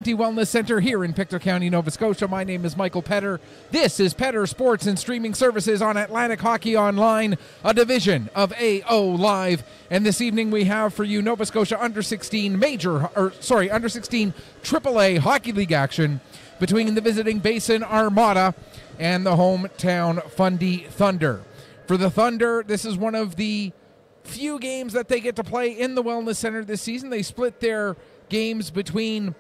County Wellness Center here in Pictou County, Nova Scotia. My name is Michael Petter. This is Petter Sports and Streaming Services on Atlantic Hockey Online, a division of AO Live. And this evening we have for you Nova Scotia under 16 under 16 AAA Hockey League action between the visiting Basin Armada and the hometown Fundy Thunder. For the Thunder, this is one of the few games that they get to play in the Wellness Center this season. They split their games between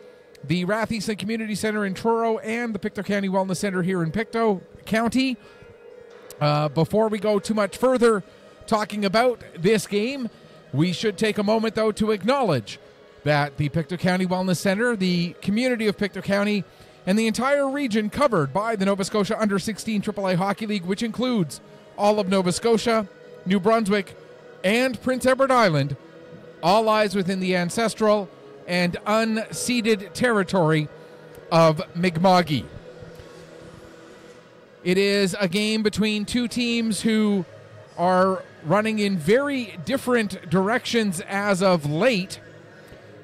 the Rathieson Community Center in Truro and the Pictou County Wellness Center here in Pictou County. Before we go too much further talking about this game, we should take a moment, though, to acknowledge that the Pictou County Wellness Center, the community of Pictou County, and the entire region covered by the Nova Scotia Under 16 AAA Hockey League, which includes all of Nova Scotia, New Brunswick, and Prince Edward Island, all lies within the ancestral and unceded territory of Mi'kma'ki. It is a game between two teams who are running in very different directions as of late.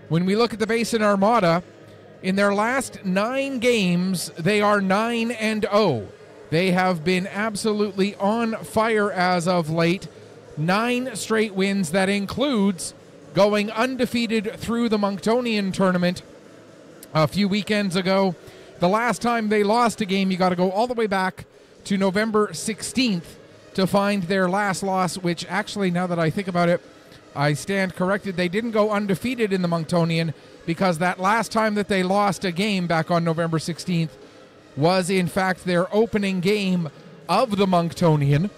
When we look at the Basin Armada, in their last 9 games, they are 9-0. They have been absolutely on fire as of late. 9 straight wins. That includes going undefeated through the Monktonian tournament a few weekends ago. The last time they lost a game, you got to go all the way back to November 16th to find their last loss, which actually, now that I think about it, I stand corrected. They didn't go undefeated in the Monktonian because that last time that they lost a game back on November 16th was, in fact, their opening game of the Monktonian.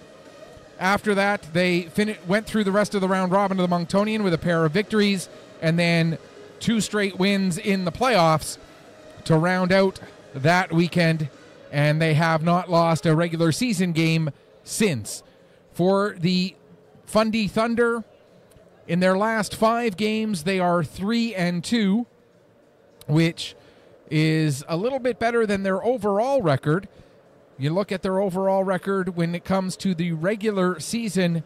After that, they went through the rest of the round robin of the Monktonian with a pair of victories and then 2 straight wins in the playoffs to round out that weekend, and they have not lost a regular season game since. For the Fundy Thunder, in their last 5 games, they are 3-2, which is a little bit better than their overall record. You look at their overall record when it comes to the regular season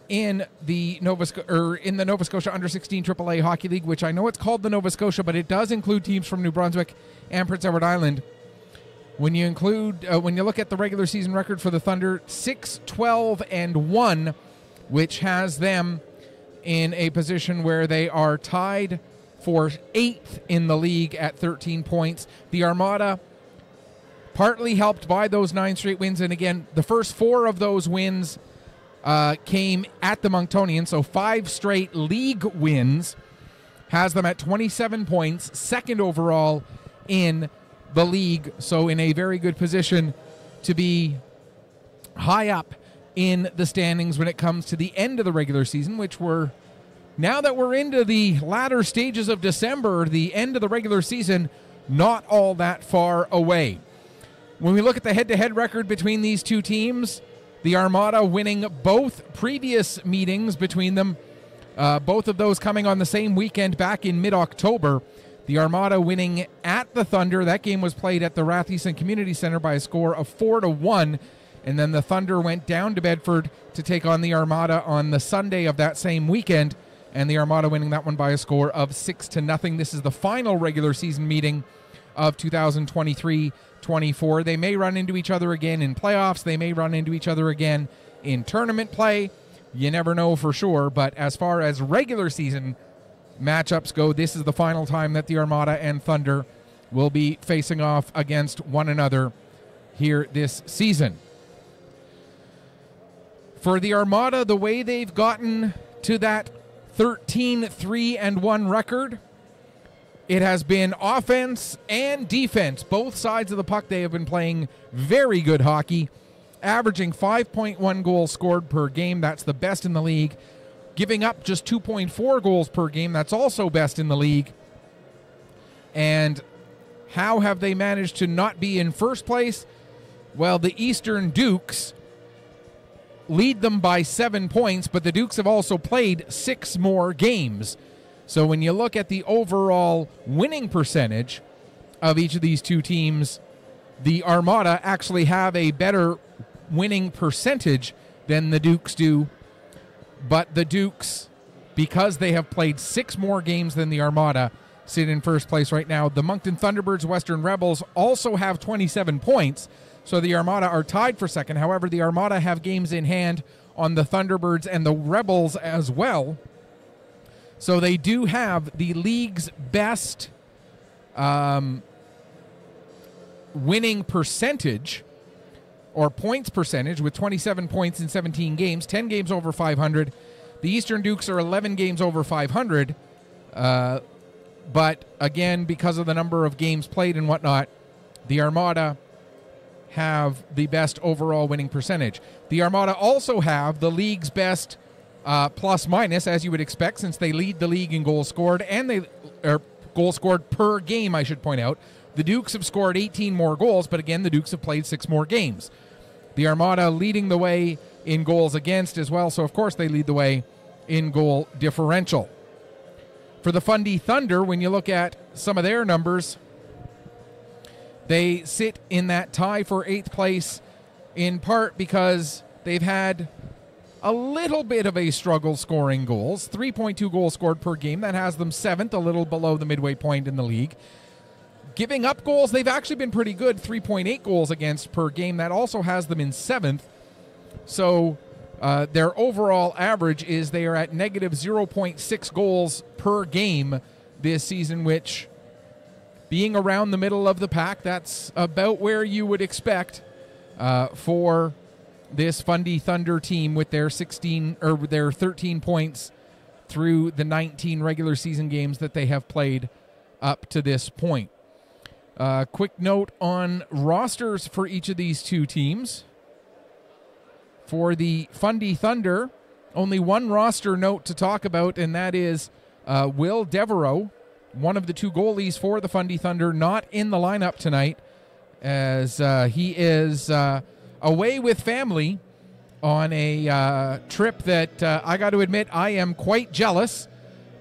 in the Nova Scotia Under 16 AAA Hockey League, which I know it's called the Nova Scotia, but it does include teams from New Brunswick and Prince Edward Island. When you look at the regular season record for the Thunder, 6-12-1, which has them in a position where they are tied for 8th in the league at 13 points. The Armada, partly helped by those 9 straight wins, and again, the first 4 of those wins came at the Monktonian, so 5 straight league wins, has them at 27 points, 2nd overall in the league, so in a very good position to be high up in the standings when it comes to the end of the regular season, which now that we're into the latter stages of December, the end of the regular season, not all that far away. When we look at the head-to-head record between these two teams, the Armada winning both previous meetings between them, both of those coming on the same weekend back in mid-October. The Armada winning at the Thunder. That game was played at the Rathieson Community Center by a score of 4-1. And then the Thunder went down to Bedford to take on the Armada on the Sunday of that same weekend. And the Armada winning that one by a score of 6-0. This is the final regular season meeting of 2023-24. They may run into each other again in playoffs. They may run into each other again in tournament play. You never know for sure. But as far as regular season matchups go, this is the final time that the Armada and Thunder will be facing off against one another here this season. For the Armada, the way they've gotten to that 13-3-1 record, it has been offense and defense. Both sides of the puck, they have been playing very good hockey, averaging 5.1 goals scored per game. That's the best in the league. Giving up just 2.4 goals per game. That's also best in the league. And how have they managed to not be in first place? Well, the Eastern Dukes lead them by 7 points, but the Dukes have also played 6 more games. So when you look at the overall winning percentage of each of these two teams, the Armada actually have a better winning percentage than the Dukes do. But the Dukes, because they have played 6 more games than the Armada, sit in first place right now. The Moncton Thunderbirds, Western Rebels also have 27 points, so the Armada are tied for second. However, the Armada have games in hand on the Thunderbirds and the Rebels as well. So they do have the league's best winning percentage or points percentage with 27 points in 17 games, 10 games over 500. The Eastern Dukes are 11 games over 500. But again, because of the number of games played and whatnot, the Armada have the best overall winning percentage. The Armada also have the league's best plus minus, as you would expect, since they lead the league in goals scored, and they are goals scored per game, I should point out. The Dukes have scored 18 more goals, but again, the Dukes have played 6 more games. The Armada leading the way in goals against as well, so of course they lead the way in goal differential. For the Fundy Thunder, when you look at some of their numbers, they sit in that tie for 8th place, in part because they've had a little bit of a struggle scoring goals. 3.2 goals scored per game. That has them 7th, a little below the midway point in the league. Giving up goals, they've actually been pretty good. 3.8 goals against per game. That also has them in 7th. So their overall average is they are at negative 0.6 goals per game this season, which, being around the middle of the pack, that's about where you would expect for this Fundy Thunder team with their 13 points through the 19 regular season games that they have played up to this point. Quick note on rosters for each of these two teams. For the Fundy Thunder, only one roster note to talk about, and that is Will Devereaux, one of the 2 goalies for the Fundy Thunder, not in the lineup tonight, as he is away with family on a trip that I got to admit I am quite jealous.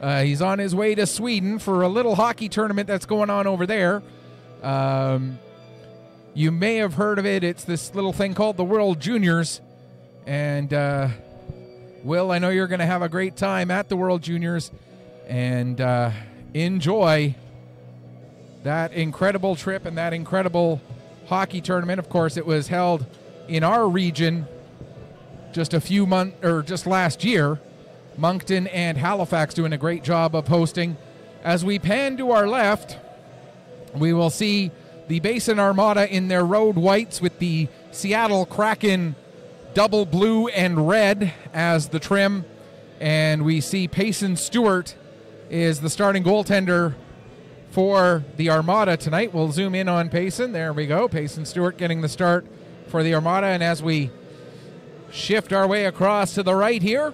He's on his way to Sweden for a little hockey tournament that's going on over there. You may have heard of it. It's this little thing called the World Juniors. And Will, I know you're going to have a great time at the World Juniors and enjoy that incredible trip and that incredible hockey tournament. Of course, it was held in our region just last year. Moncton and Halifax doing a great job of hosting. As we pan to our left, we will see the Basin Armada in their road whites with the Seattle Kraken double blue and red as the trim. And we see Payson Stewart is the starting goaltender for the Armada tonight. We'll zoom in on Payson. There we go. Payson Stewart getting the start for the Armada. And as we shift our way across to the right here,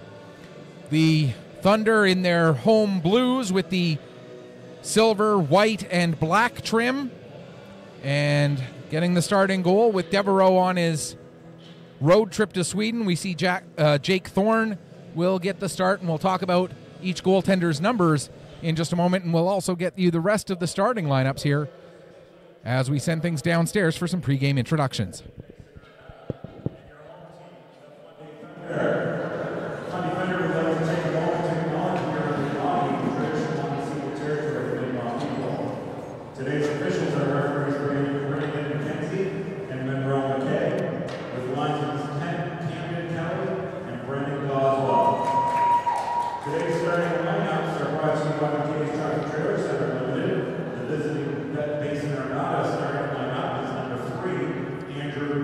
the Thunder in their home blues with the silver, white, and black trim. And getting the starting goal with Devereaux on his road trip to Sweden. We see Jake Thorne will get the start, and we'll talk about each goaltender's numbers in just a moment, and we'll also get you the rest of the starting lineups here as we send things downstairs for some pregame introductions. Today's officials are referees Brandon McKenzie and Monroe McKay, with lines of Camden Kelly and Brendan Goswell. Today's starting lineups are brought to you by McKay's Truck and Trailer Center Limited. The visiting Basin Armada starting lineup is number 3, Andrew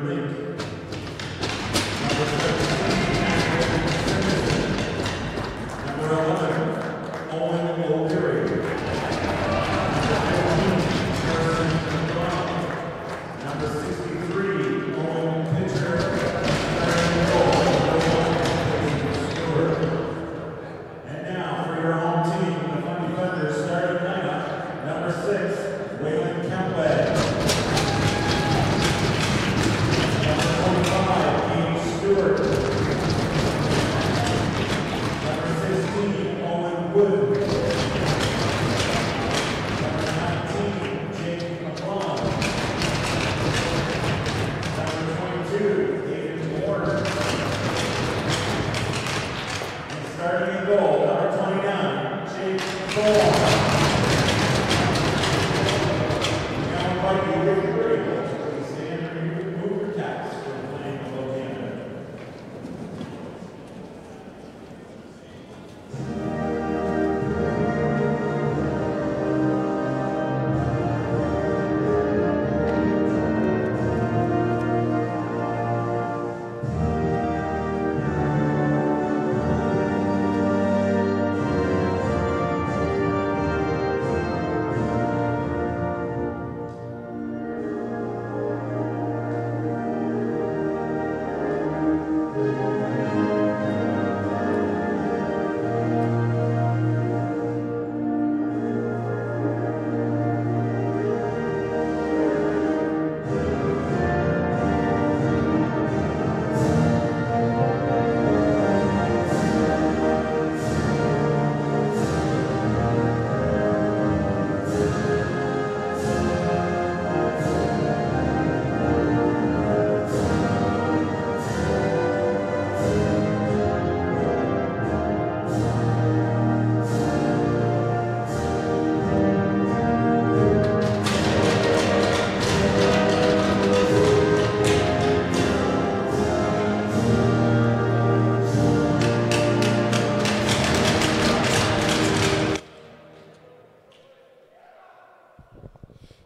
invite you, if you're able, to stand or move your caps for playing below Canada.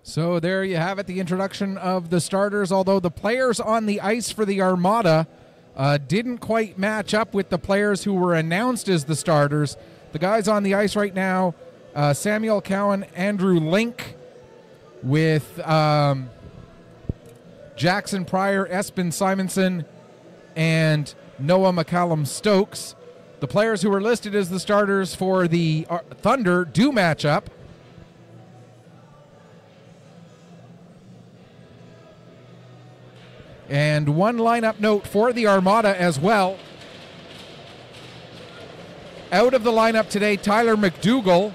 So there you have it, the introduction of the starters, although the players on the ice for the Armada didn't quite match up with the players who were announced as the starters. The guys on the ice right now, Samuel Cowan, Andrew Link, with Jackson Pryor, Espen Simonson, and Noah McCallum-Stokes. The players who were listed as the starters for the Thunder do match up. And one lineup note for the Armada as well. Out of the lineup today, Tyler McDougall,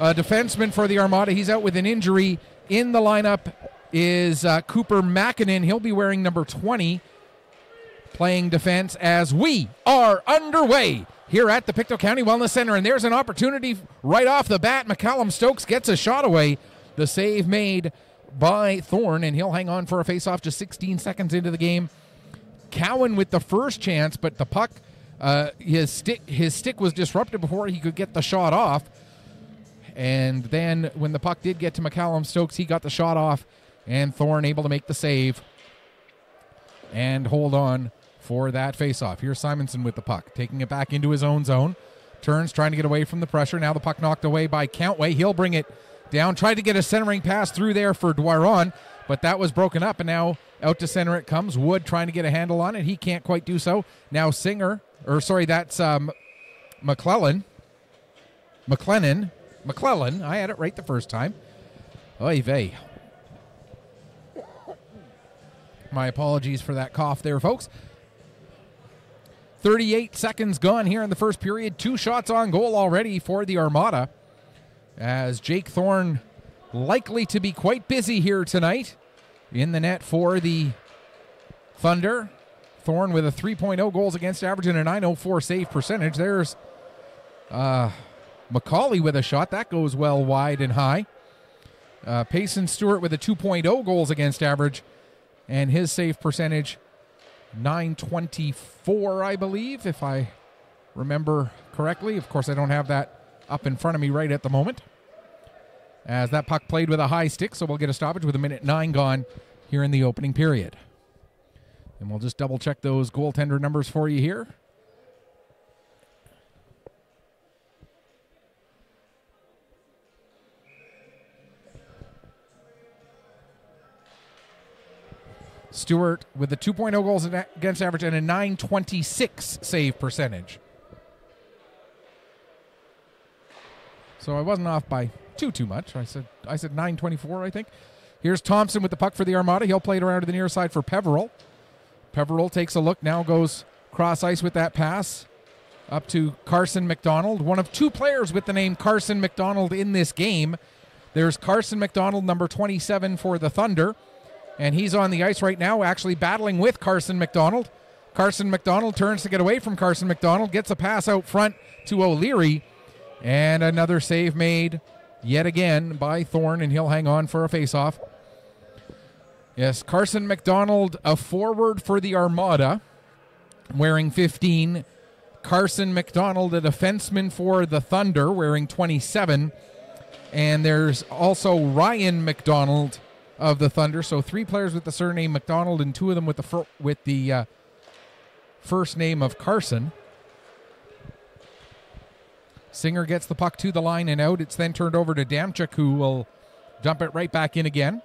a defenseman for the Armada. He's out with an injury. In the lineup is Cooper Makinen. He'll be wearing number 20, playing defense as we are underway here at the Pictou County Wellness Center. And there's an opportunity right off the bat. McCallum-Stokes gets a shot away. The save made by Thorne, and he'll hang on for a face-off just 16 seconds into the game. Cowan with the first chance, but the puck, his stick was disrupted before he could get the shot off. And then when the puck did get to McCallum-Stokes, he got the shot off, and Thorne able to make the save and hold on for that face-off. Here's Simonson with the puck, taking it back into his own zone. Turns, trying to get away from the pressure. Now the puck knocked away by Countway. He'll bring it down, tried to get a centering pass through there for Dwaron, but that was broken up, and now out to center it comes. Wood trying to get a handle on it. He can't quite do so. Now that's McClellan. I had it right the first time. Oy vey. My apologies for that cough there, folks. 38 seconds gone here in the first period. 2 shots on goal already for the Armada, as Jake Thorne likely to be quite busy here tonight in the net for the Thunder. Thorne with a 3.0 goals against average and a .904 save percentage. There's McCauley with a shot. That goes well wide and high. Payson Stewart with a 2.0 goals against average, and his save percentage .924, I believe, if I remember correctly. Of course, I don't have that up in front of me right at the moment, as that puck played with a high stick, so we'll get a stoppage with 1:09 gone here in the opening period. And we'll just double check those goaltender numbers for you here. Stewart with the 2.0 goals against average and a .926 save percentage. So I wasn't off by too much. I said .924, I think. Here's Thompson with the puck for the Armada. He'll play it around to the near side for Peveril. Peveril takes a look, now goes cross ice with that pass up to Carson McDonald. One of 2 players with the name Carson McDonald in this game. There's Carson McDonald, number 27 for the Thunder, and he's on the ice right now actually battling with Carson McDonald. Carson McDonald turns to get away from Carson McDonald, gets a pass out front to O'Leary, and another save made yet again by Thorne, and he'll hang on for a face-off. Yes, Carson McDonald, a forward for the Armada, wearing 15. Carson McDonald, a defenseman for the Thunder, wearing 27. And there's also Ryan McDonald of the Thunder. So 3 players with the surname McDonald and 2 of them with the first name of Carson. Singer gets the puck to the line and out. It's then turned over to Damchuk, who will dump it right back in again.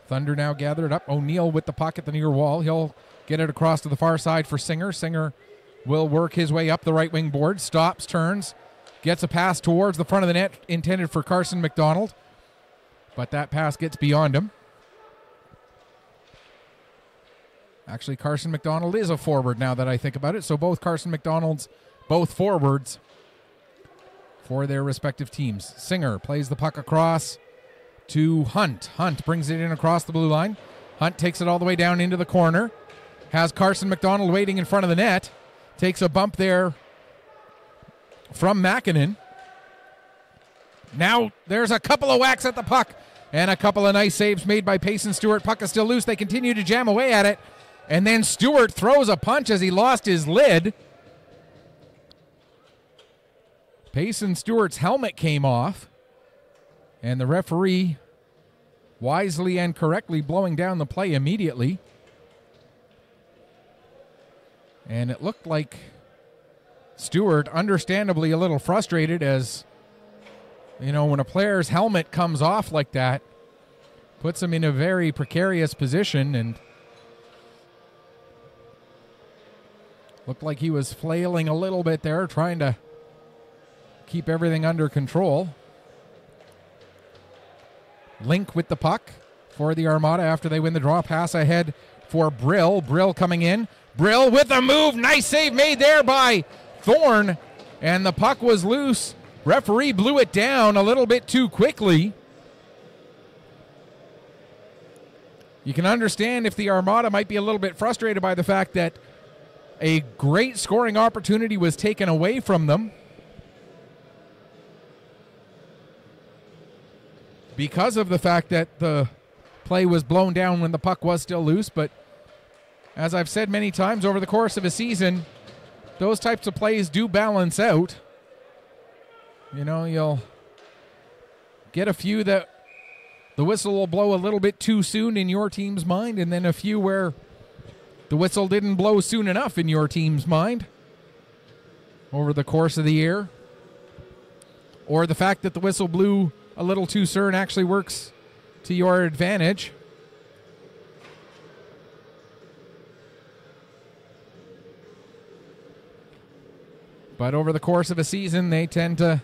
Thunder now gathered up. O'Neill with the puck at the near wall. He'll get it across to the far side for Singer. Singer will work his way up the right wing board. Stops, turns, gets a pass towards the front of the net intended for Carson McDonald. But that pass gets beyond him. Actually, Carson McDonald is a forward now that I think about it. So both Carson McDonalds, both forwards for their respective teams. Singer plays the puck across to Hunt. Hunt brings it in across the blue line. Hunt takes it all the way down into the corner. Has Carson McDonald waiting in front of the net. Takes a bump there from Makinen. Now there's a couple of whacks at the puck and a couple of nice saves made by Payson Stewart. Puck is still loose. They continue to jam away at it. And then Stewart throws a punch as he lost his lid. Payson Stewart's helmet came off. And the referee wisely and correctly blowing down the play immediately. And it looked like Stewart, understandably a little frustrated, as, you know, when a player's helmet comes off like that, puts him in a very precarious position, and looked like he was flailing a little bit there, trying to keep everything under control. Link with the puck for the Armada after they win the draw. Pass ahead for Brill. Brill coming in. Brill with a move. Nice save made there by Thorne. And the puck was loose. Referee blew it down a little bit too quickly. You can understand if the Armada might be a little bit frustrated by the fact that a great scoring opportunity was taken away from them because of the fact that the play was blown down when the puck was still loose. But as I've said many times over the course of a season, those types of plays do balance out. You know, you'll get a few that the whistle will blow a little bit too soon in your team's mind, and then a few where the whistle didn't blow soon enough in your team's mind over the course of the year. Or the fact that the whistle blew a little too soon actually works to your advantage. But over the course of a season, they tend to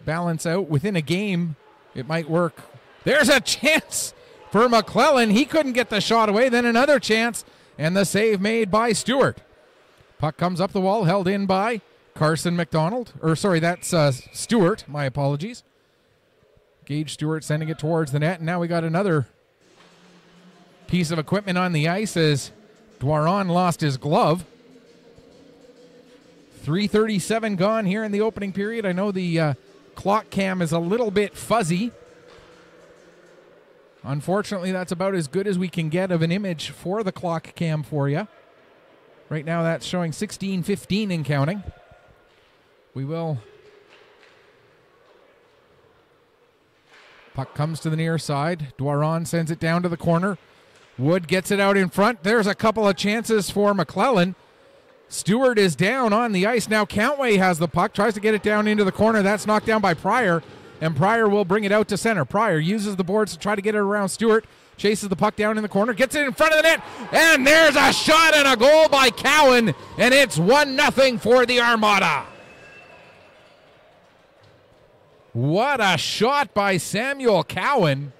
balance out. Within a game, it might work. There's a chance for McClellan. He couldn't get the shot away. Then another chance, and the save made by Stewart. Puck comes up the wall, held in by Carson McDonald. Or, sorry, that's Stewart. My apologies. Gage Stewart sending it towards the net. And now we got another piece of equipment on the ice as Dwaron lost his glove. 3:37 gone here in the opening period. I know the clock cam is a little bit fuzzy. Unfortunately, that's about as good as we can get of an image for the clock cam for you. Right now, that's showing 16:15 and counting. We will. Puck comes to the near side. Dwaron sends it down to the corner. Wood gets it out in front. There's a couple of chances for McClellan. Stewart is down on the ice. Now Countway has the puck, tries to get it down into the corner. That's knocked down by Pryor, and Pryor will bring it out to center. Pryor uses the boards to try to get it around Stewart. Chases the puck down in the corner, gets it in front of the net, and there's a shot and a goal by Cowan, and it's 1-0 for the Armada. What a shot by Samuel Cowan.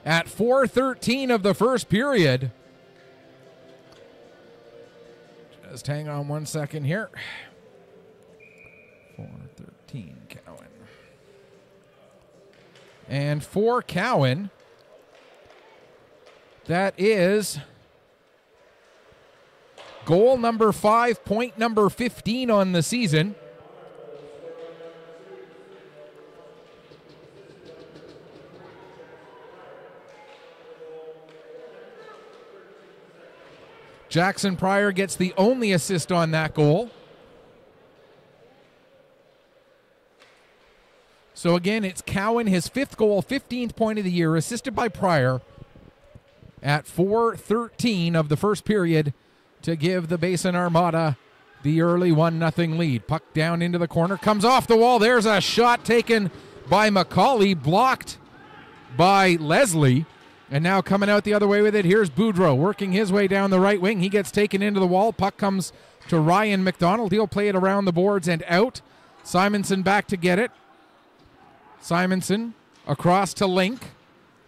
At 4:13 of the first period. Just hang on 1 second here. 4:13, Cowan. And for Cowan, that is goal number 5, point number 15 on the season. Jackson Pryor gets the only assist on that goal. So again, it's Cowan, his 5th goal, 15th point of the year, assisted by Pryor at 4:13 of the first period to give the Basin Armada the early 1-0 lead. Puck down into the corner, comes off the wall. There's a shot taken by McCauley, blocked by Leslie. And now coming out the other way with it, here's Boudreau working his way down the right wing. He gets taken into the wall. Puck comes to Ryan McDonald. He'll play it around the boards and out. Simonson back to get it. Simonson across to Link.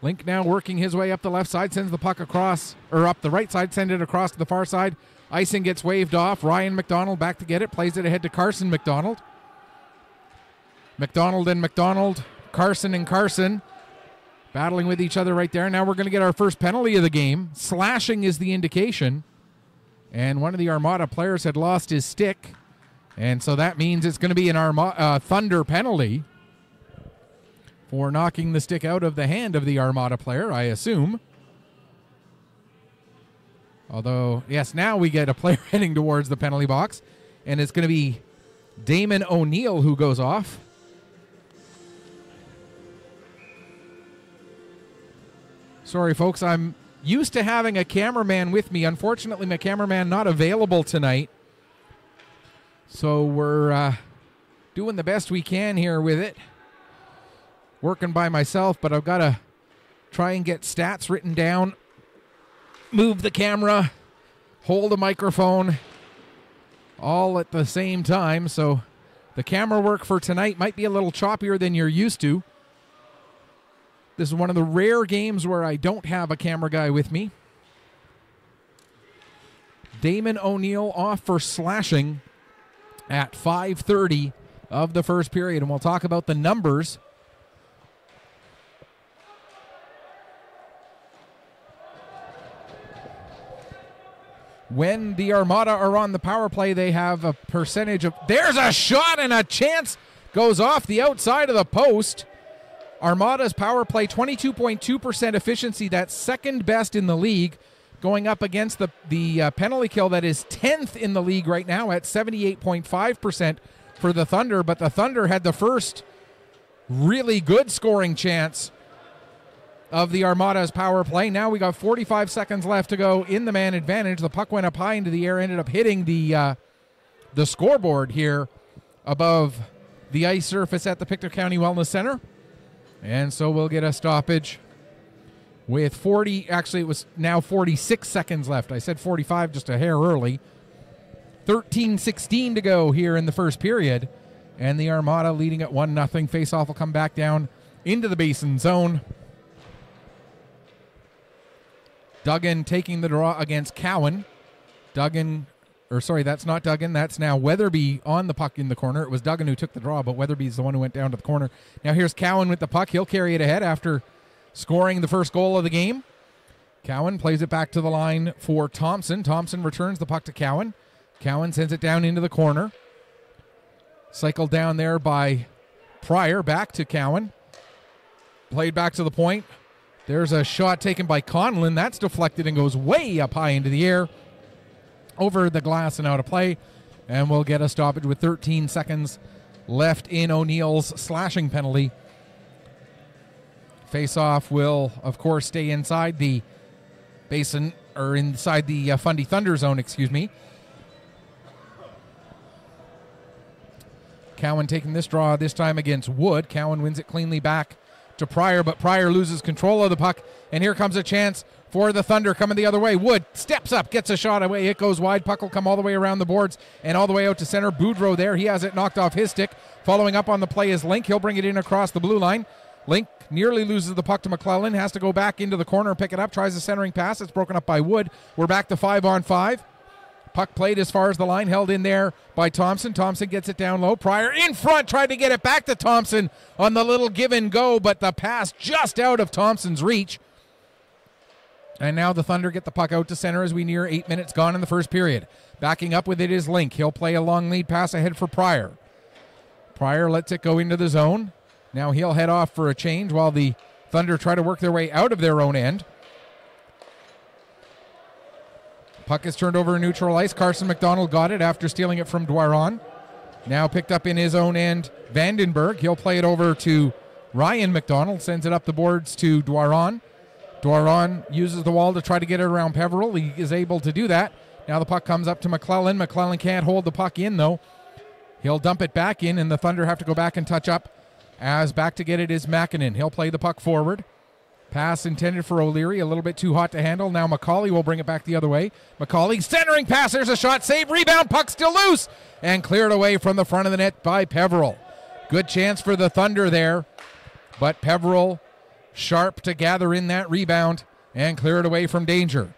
Link now working his way up the left side, sends the puck across, or up the right side, send it across to the far side. Icing gets waved off. Ryan McDonald back to get it, plays it ahead to Carson McDonald. McDonald and McDonald, Carson and Carson battling with each other right there. Now we're going to get our first penalty of the game. Slashing is the indication. And one of the Armada players had lost his stick. And so that means it's going to be an Thunder penalty for knocking the stick out of the hand of the Armada player, I assume. Although, yes, now we get a player heading towards the penalty box. And it's going to be Damon O'Neill who goes off. Sorry, folks, I'm used to having a cameraman with me. Unfortunately, my cameraman not available tonight. So we're doing the best we can here with it. Working by myself, but I've got to try and get stats written down. Move the camera, hold a microphone, all at the same time. So the camera work for tonight might be a little choppier than you're used to. This is one of the rare games where I don't have a camera guy with me. Damon O'Neill off for slashing at 5:30 of the first period. And we'll talk about the numbers. When the Armada are on the power play, they have a percentage of... There's a shot and a chance. Goes off the outside of the post. Armada's power play, 22.2% efficiency. That's second best in the league, going up against the penalty kill that is 10th in the league right now at 78.5% for the Thunder. But the Thunder had the first really good scoring chance of the Armada's power play. Now we got 45 seconds left to go in the man advantage. The puck went up high into the air, ended up hitting the scoreboard here above the ice surface at the Pictou County Wellness Center. And so we'll get a stoppage with 40, actually it was now 46 seconds left. I said 45 just a hair early. 13:16 to go here in the first period. And the Armada leading at 1-0. Face-off will come back down into the Basin zone. Duggan taking the draw against Cowan. That's not Duggan. That's now Weatherby on the puck in the corner. It was Duggan who took the draw, but Weatherby's the one who went down to the corner. Now here's Cowan with the puck. He'll carry it ahead after scoring the first goal of the game. Cowan plays it back to the line for Thompson. Thompson returns the puck to Cowan. Cowan sends it down into the corner. Cycled down there by Pryor. Back to Cowan. Played back to the point. There's a shot taken by Conlon. That's deflected and goes way up high into the air. Over the glass and out of play. And we'll get a stoppage with 13 seconds left in O'Neill's slashing penalty. Face-off will, of course, stay inside the Basin, or inside the Fundy Thunder zone, excuse me. Cowan taking this draw, this time against Wood. Cowan wins it cleanly back to Pryor, but Pryor loses control of the puck. And here comes a chance for the Thunder coming the other way. Wood steps up, gets a shot away. It goes wide. Puck will come all the way around the boards and all the way out to center. Boudreau there. He has it knocked off his stick. Following up on the play is Link. He'll bring it in across the blue line. Link nearly loses the puck to McClellan. Has to go back into the corner and pick it up. Tries a centering pass. It's broken up by Wood. We're back to 5-on-5. Puck played as far as the line. Held in there by Thompson. Thompson gets it down low. Pryor in front. Tried to get it back to Thompson on the little give and go, but the pass just out of Thompson's reach. And now the Thunder get the puck out to center as we near 8 minutes gone in the first period. Backing up with it is Link. He'll play a long lead pass ahead for Pryor. Pryor lets it go into the zone. Now he'll head off for a change while the Thunder try to work their way out of their own end. Puck is turned over in neutral ice. Carson McDonald got it after stealing it from Dwaron. Now picked up in his own end, Vandenberg. He'll play it over to Ryan McDonald, sends it up the boards to Dwaron. Dwaron uses the wall to try to get it around Peveril. He is able to do that. Now the puck comes up to McClellan. McClellan can't hold the puck in, though. He'll dump it back in, and the Thunder have to go back and touch up. As back to get it is Makinen. He'll play the puck forward. Pass intended for O'Leary, a little bit too hot to handle. Now McCauley will bring it back the other way. McCauley centering pass. There's a shot. Save. Rebound. Puck still loose. And cleared away from the front of the net by Peveril. Good chance for the Thunder there. But Peveril sharp to gather in that rebound and clear it away from danger.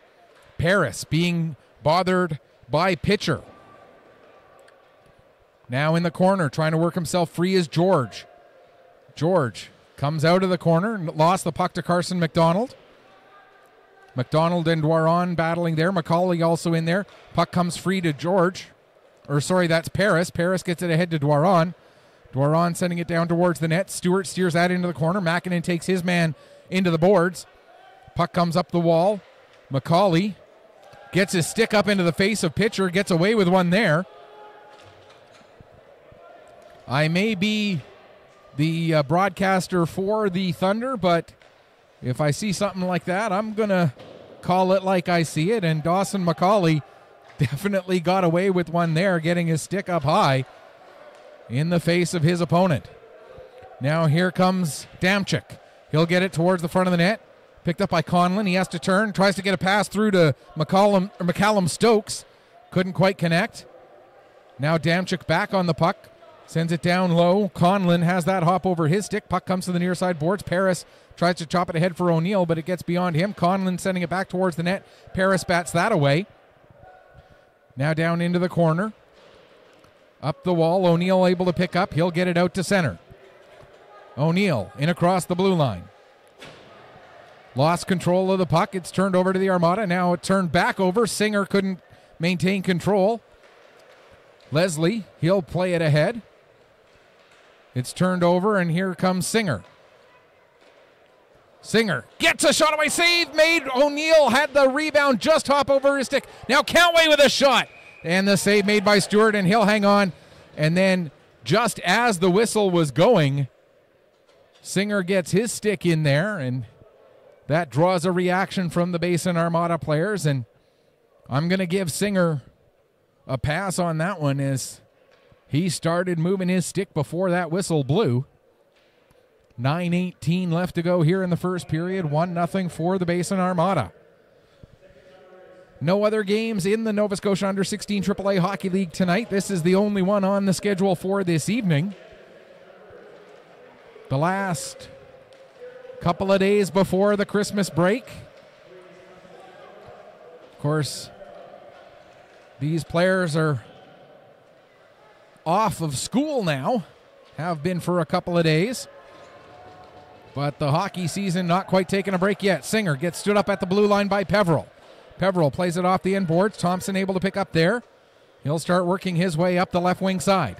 Paris being bothered by Pitcher. Now in the corner, trying to work himself free is George. George comes out of the corner, lost the puck to Carson McDonald. McDonald and Dwaron battling there. McCauley also in there. Puck comes free to George. That's Paris. Paris gets it ahead to Dwaron. Dwaron sending it down towards the net. Stewart steers that into the corner. Makinen takes his man into the boards. Puck comes up the wall. McCauley gets his stick up into the face of Pitcher. Gets away with one there. I may be the broadcaster for the Thunder, but if I see something like that, I'm going to call it like I see it. And Dawson McCauley definitely got away with one there, getting his stick up high in the face of his opponent. Now here comes Damchik. He'll get it towards the front of the net. Picked up by Conlon. He has to turn. Tries to get a pass through to McCallum Stokes. Couldn't quite connect. Now Damchik back on the puck. Sends it down low. Conlon has that hop over his stick. Puck comes to the near side boards. Paris tries to chop it ahead for O'Neill, but it gets beyond him. Conlon sending it back towards the net. Paris bats that away. Now down into the corner. Up the wall. O'Neill able to pick up. He'll get it out to center. O'Neill in across the blue line. Lost control of the puck. It's turned over to the Armada. Now it turned back over. Singer couldn't maintain control. Leslie, he'll play it ahead. It's turned over, and here comes Singer. Singer gets a shot away. Save made. O'Neill had the rebound, just hop over his stick. Now Countway with a shot. And the save made by Stewart, and he'll hang on. And then just as the whistle was going, Singer gets his stick in there, and that draws a reaction from the Basin Armada players. And I'm going to give Singer a pass on that one as he started moving his stick before that whistle blew. 9:18 left to go here in the first period. 1-0 for the Basin Armada. No other games in the Nova Scotia Under 16 AAA Hockey League tonight. This is the only one on the schedule for this evening. The last couple of days before the Christmas break. Of course, these players are off of school now, have been for a couple of days. But the hockey season not quite taking a break yet. Singer gets stood up at the blue line by Peveril. Peveril plays it off the end boards. Thompson able to pick up there. He'll start working his way up the left wing side.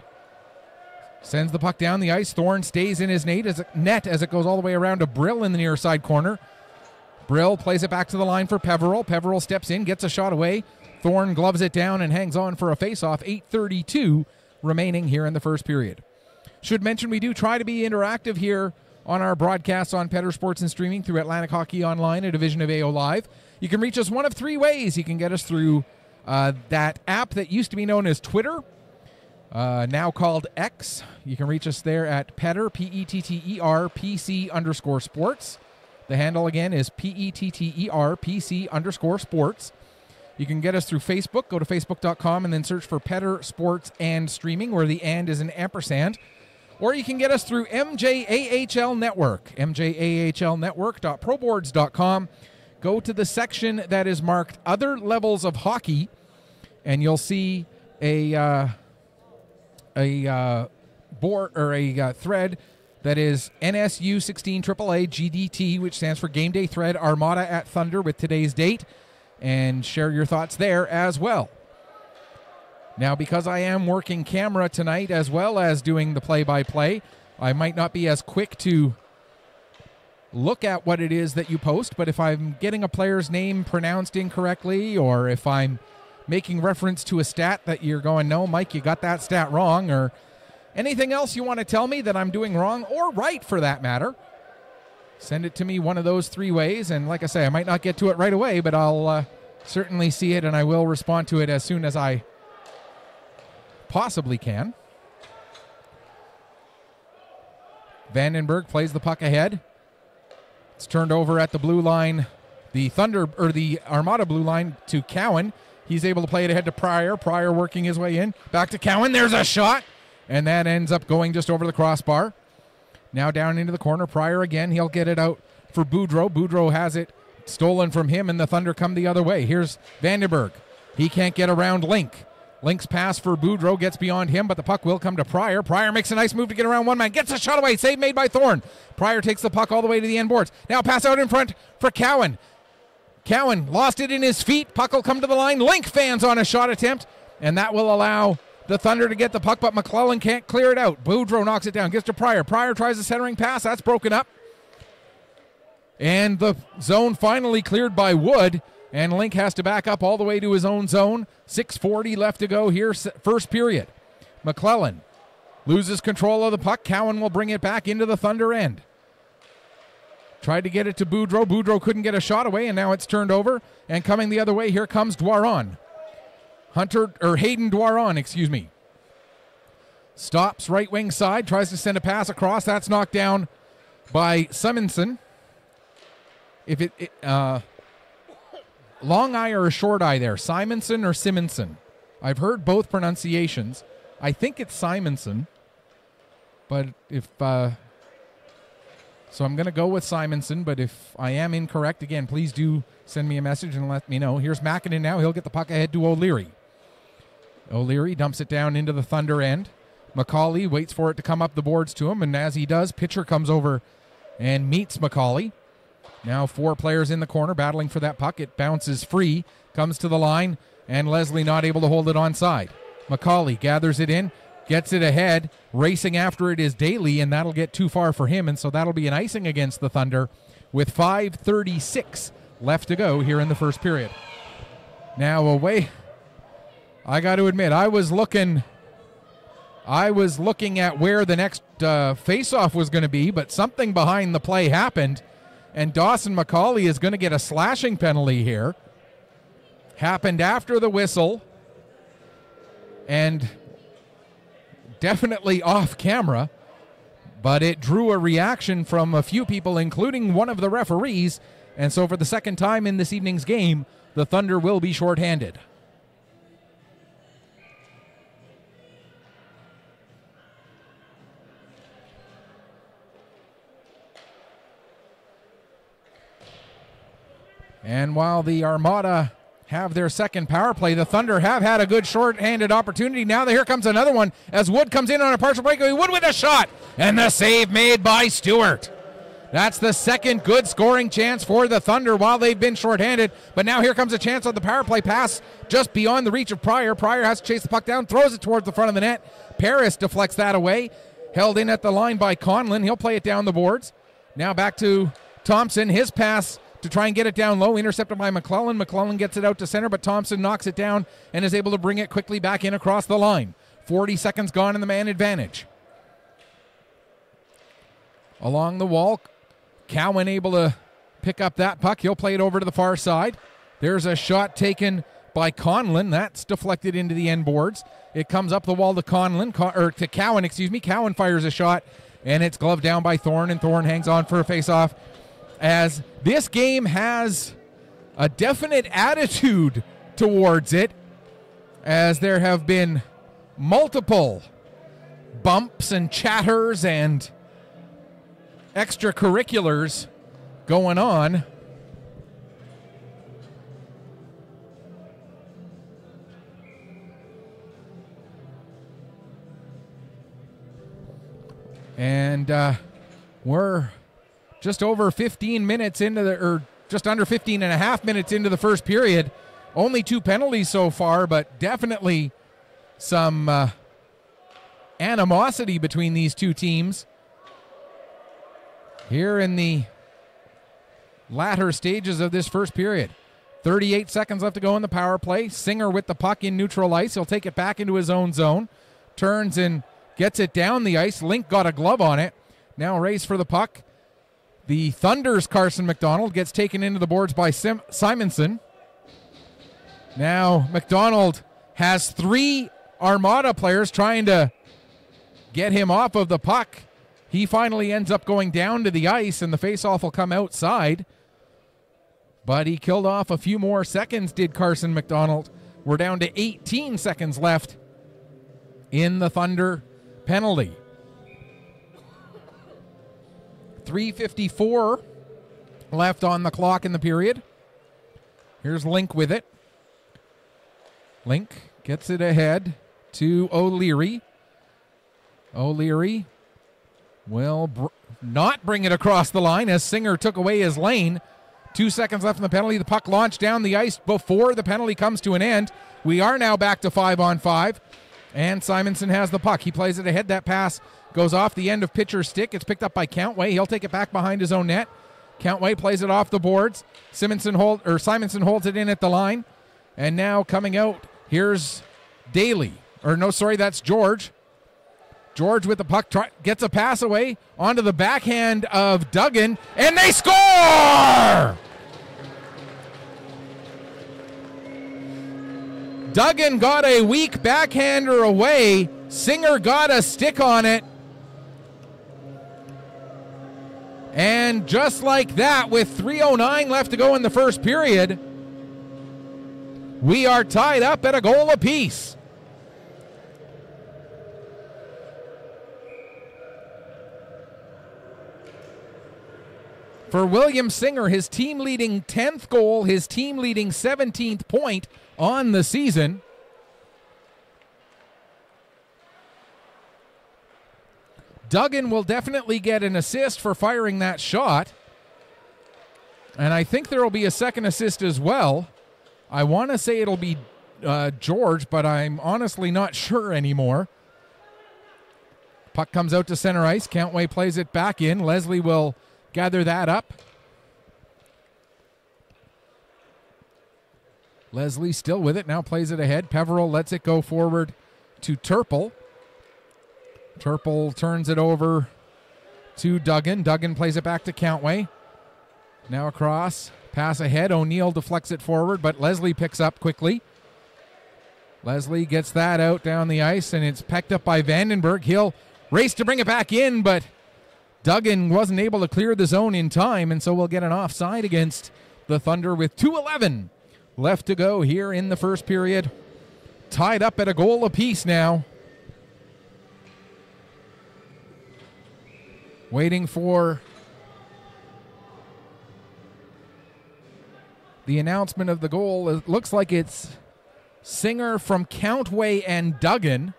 Sends the puck down the ice. Thorne stays in his net as it goes all the way around to Brill in the near side corner. Brill plays it back to the line for Peveril. Peveril steps in, gets a shot away. Thorne gloves it down and hangs on for a face-off. 8:32 remaining here in the first period. Should mention we do try to be interactive here on our broadcasts on Petter Sports and Streaming through Atlantic Hockey Online, a division of AO Live. You can reach us one of three ways. You can get us through that app that used to be known as Twitter, now called X. You can reach us there at Petter, P-E-T-T-E-R, PC_sports. The handle again is P-E-T-T-E-R, PC_sports. You can get us through Facebook. Go to facebook.com and then search for Petter Sports and Streaming, where the and is an ampersand. Or you can get us through MJAHL Network, mjahlnetwork.proboards.com. Go to the section that is marked Other Levels of Hockey, and you'll see a board or a thread that is NSU16AAA GDT, which stands for Game Day Thread Armada at Thunder with today's date, and share your thoughts there as well. Now, because I am working camera tonight as well as doing the play-by-play, I might not be as quick to look at what it is that you post, but if I'm getting a player's name pronounced incorrectly, or if I'm making reference to a stat that you're going, no, Mike, you got that stat wrong, or anything else you want to tell me that I'm doing wrong or right for that matter, send it to me one of those three ways. And like I say, I might not get to it right away, but I'll certainly see it, and I will respond to it as soon as I possibly can. Vandenberg plays the puck ahead. It's turned over at the blue line, the Thunder, or the Armada blue line, to Cowan. He's able to play it ahead to Pryor. Pryor working his way in. Back to Cowan. There's a shot. And that ends up going just over the crossbar. Now down into the corner. Pryor again. He'll get it out for Boudreau. Boudreau has it stolen from him, and the Thunder come the other way. Here's Vandenberg. He can't get around Link. Link's pass for Boudreau gets beyond him, but the puck will come to Pryor. Pryor makes a nice move to get around one man. Gets a shot away. Save made by Thorne. Pryor takes the puck all the way to the end boards. Now pass out in front for Cowan. Cowan lost it in his feet. Puck will come to the line. Link fans on a shot attempt, and that will allow the Thunder to get the puck, but McClellan can't clear it out. Boudreau knocks it down. Gives to Pryor. Pryor tries a centering pass. That's broken up. And the zone finally cleared by Wood. And Link has to back up all the way to his own zone. 6:40 left to go here, first period. McClellan loses control of the puck. Cowan will bring it back into the Thunder end. Tried to get it to Boudreau. Boudreau couldn't get a shot away, and now it's turned over. And coming the other way, here comes Dwaron. Hayden Dwaron, excuse me. Stops right wing side, tries to send a pass across. That's knocked down by Simonson. Long eye or a short eye there? Simonson or Simonson? I've heard both pronunciations. I think it's Simonson. But if... so I'm going to go with Simonson, but if I am incorrect, again, please do send me a message and let me know. Here's Mackinnon now. He'll get the puck ahead to O'Leary. O'Leary dumps it down into the Thunder end. McCauley waits for it to come up the boards to him, and as he does, pitcher comes over and meets McCauley. Now 4 players in the corner battling for that puck. It bounces free, comes to the line, and Leslie not able to hold it onside. McCauley gathers it in, gets it ahead. Racing after it is Daly, and that'll get too far for him, and so that'll be an icing against the Thunder with 5:36 left to go here in the first period. Now away, I got to admit, I was looking at where the next face-off was going to be, but something behind the play happened, and Dawson McCauley is going to get a slashing penalty here. Happened after the whistle, and definitely off camera, but it drew a reaction from a few people, including one of the referees, and so for the second time in this evening's game, the Thunder will be shorthanded. And while the Armada have their second power play, the Thunder have had a good short-handed opportunity. Now here comes another one as Wood comes in on a partial breakaway. Wood with a shot, and the save made by Stewart. That's the second good scoring chance for the Thunder while they've been shorthanded. But now here comes a chance on the power play pass just beyond the reach of Pryor. Pryor has to chase the puck down, throws it towards the front of the net. Paris deflects that away. Held in at the line by Conlon. He'll play it down the boards. Now back to Thompson. His pass to try and get it down low, intercepted by McClellan. McClellan gets it out to center, but Thompson knocks it down and is able to bring it quickly back in across the line. 40 seconds gone in the man advantage. Along the wall, Cowan able to pick up that puck. He'll play it over to the far side. There's a shot taken by Conlon. That's deflected into the end boards. It comes up the wall to to Cowan, excuse me. Cowan fires a shot, and it's gloved down by Thorne, and Thorne hangs on for a face-off, as this game has a definite attitude towards it, as there have been multiple bumps and chatters and extracurriculars going on. And we're just over 15 minutes into or just under 15 and a half minutes into the first period. Only 2 penalties so far, but definitely some animosity between these two teams. Here in the latter stages of this first period. 38 seconds left to go in the power play. Singer with the puck in neutral ice. He'll take it back into his own zone. Turns and gets it down the ice. Link got a glove on it. Now race for the puck. The Thunder's Carson McDonald gets taken into the boards by Simonson. Now McDonald has 3 Armada players trying to get him off of the puck. He finally ends up going down to the ice, and the faceoff will come outside. But he killed off a few more seconds, did Carson McDonald. We're down to 18 seconds left in the Thunder penalty. 3:54 left on the clock in the period. Here's Link with it. Link gets it ahead to O'Leary. O'Leary will not bring it across the line as Singer took away his lane. 2 seconds left in the penalty. The puck launched down the ice before the penalty comes to an end. We are now back to 5-on-5. And Simonson has the puck. He plays it ahead. That pass goes off the end of pitcher's stick. It's picked up by Countway. He'll take it back behind his own net. Countway plays it off the boards. Simonson holds it in at the line. And now coming out, here's Daly. That's George. George with the puck gets a pass away onto the backhand of Duggan, and they score! Duggan got a weak backhander away. Singer got a stick on it. And just like that, with 3:09 left to go in the first period, we are tied up at a goal apiece. For William Singer, his team-leading 10th goal, his team-leading 17th point on the season. Duggan will definitely get an assist for firing that shot. And I think there will be a second assist as well. I want to say it'll be George, but I'm honestly not sure anymore. Puck comes out to center ice. Countway plays it back in. Leslie will gather that up. Leslie still with it, now plays it ahead. Peveril lets it go forward to Turple. Turple turns it over to Duggan. Duggan plays it back to Countway. Now across, pass ahead. O'Neill deflects it forward, but Leslie picks up quickly. Leslie gets that out down the ice, and it's pecked up by Vandenberg. He'll race to bring it back in, but Duggan wasn't able to clear the zone in time, and so we'll get an offside against the Thunder with 2:11 left to go here in the first period. Tied up at a goal apiece now. Waiting for the announcement of the goal. It looks like it's Singer from Countway and Duggan.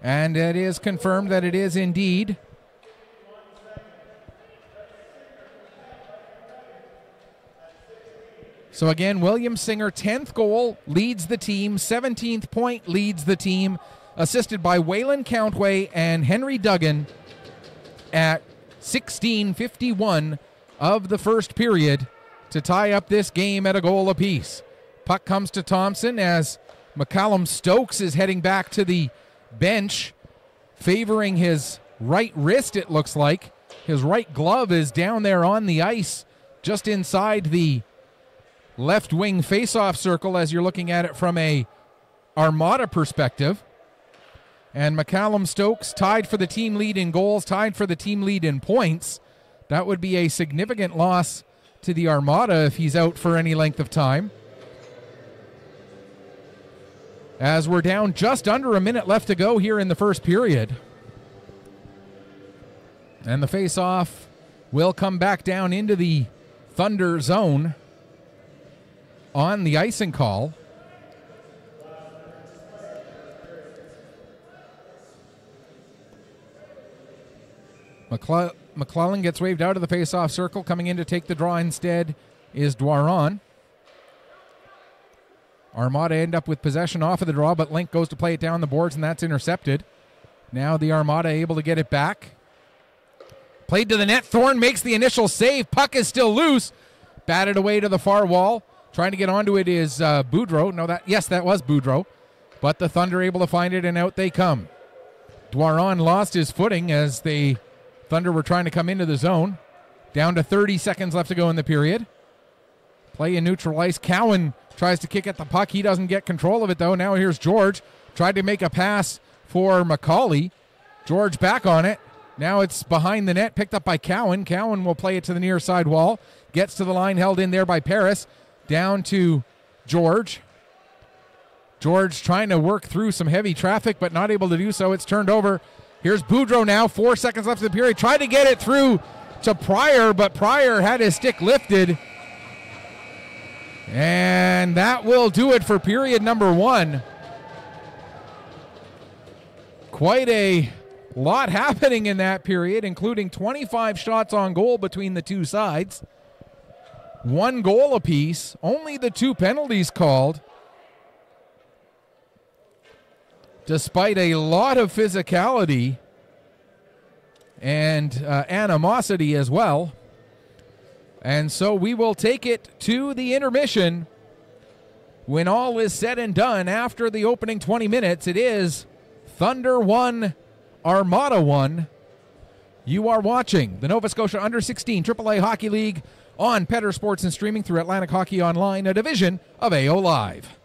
And it is confirmed that it is indeed so again, William Singer, 10th goal, leads the team, 17th point, leads the team, assisted by Waylon Countway and Henry Duggan at 16:51 of the first period to tie up this game at a goal apiece. Puck comes to Thompson as McCallum Stokes is heading back to the bench, favoring his right wrist, it looks like. His right glove is down there on the ice, just inside the left wing face-off circle as you're looking at it from a Armada perspective. And McCallum Stokes tied for the team lead in goals, tied for the team lead in points. That would be a significant loss to the Armada if he's out for any length of time. As we're down just under a minute left to go here in the first period. And the face-off will come back down into the Thunder zone on the icing call. McClellan gets waved out of the face-off circle. Coming in to take the draw instead is Dwaron. Armada end up with possession off of the draw, but Link goes to play it down the boards, and that's intercepted. Now the Armada able to get it back. Played to the net. Thorne makes the initial save. Puck is still loose. Batted away to the far wall. Trying to get onto it is Boudreau. That was Boudreau. But the Thunder able to find it, and out they come. Dwaron lost his footing as the Thunder were trying to come into the zone. Down to 30 seconds left to go in the period. Play in neutral ice. Cowan tries to kick at the puck. He doesn't get control of it, though. Now here's George. Tried to make a pass for McCauley. George back on it. Now it's behind the net, picked up by Cowan. Cowan will play it to the near side wall. Gets to the line, held in there by Paris. Down to George. George trying to work through some heavy traffic, but not able to do so. It's turned over. Here's Boudreau now. 4 seconds left in the period. Tried to get it through to Pryor, but Pryor had his stick lifted. And that will do it for period number 1. Quite a lot happening in that period, including 25 shots on goal between the two sides. 1 goal apiece. Only the 2 penalties called. Despite a lot of physicality and animosity as well. And so we will take it to the intermission. When all is said and done, after the opening 20 minutes, it is Thunder 1, Armada 1. You are watching the Nova Scotia Under-16 AAA Hockey League on Petter Sports and streaming through Atlantic Hockey Online, a division of AO Live.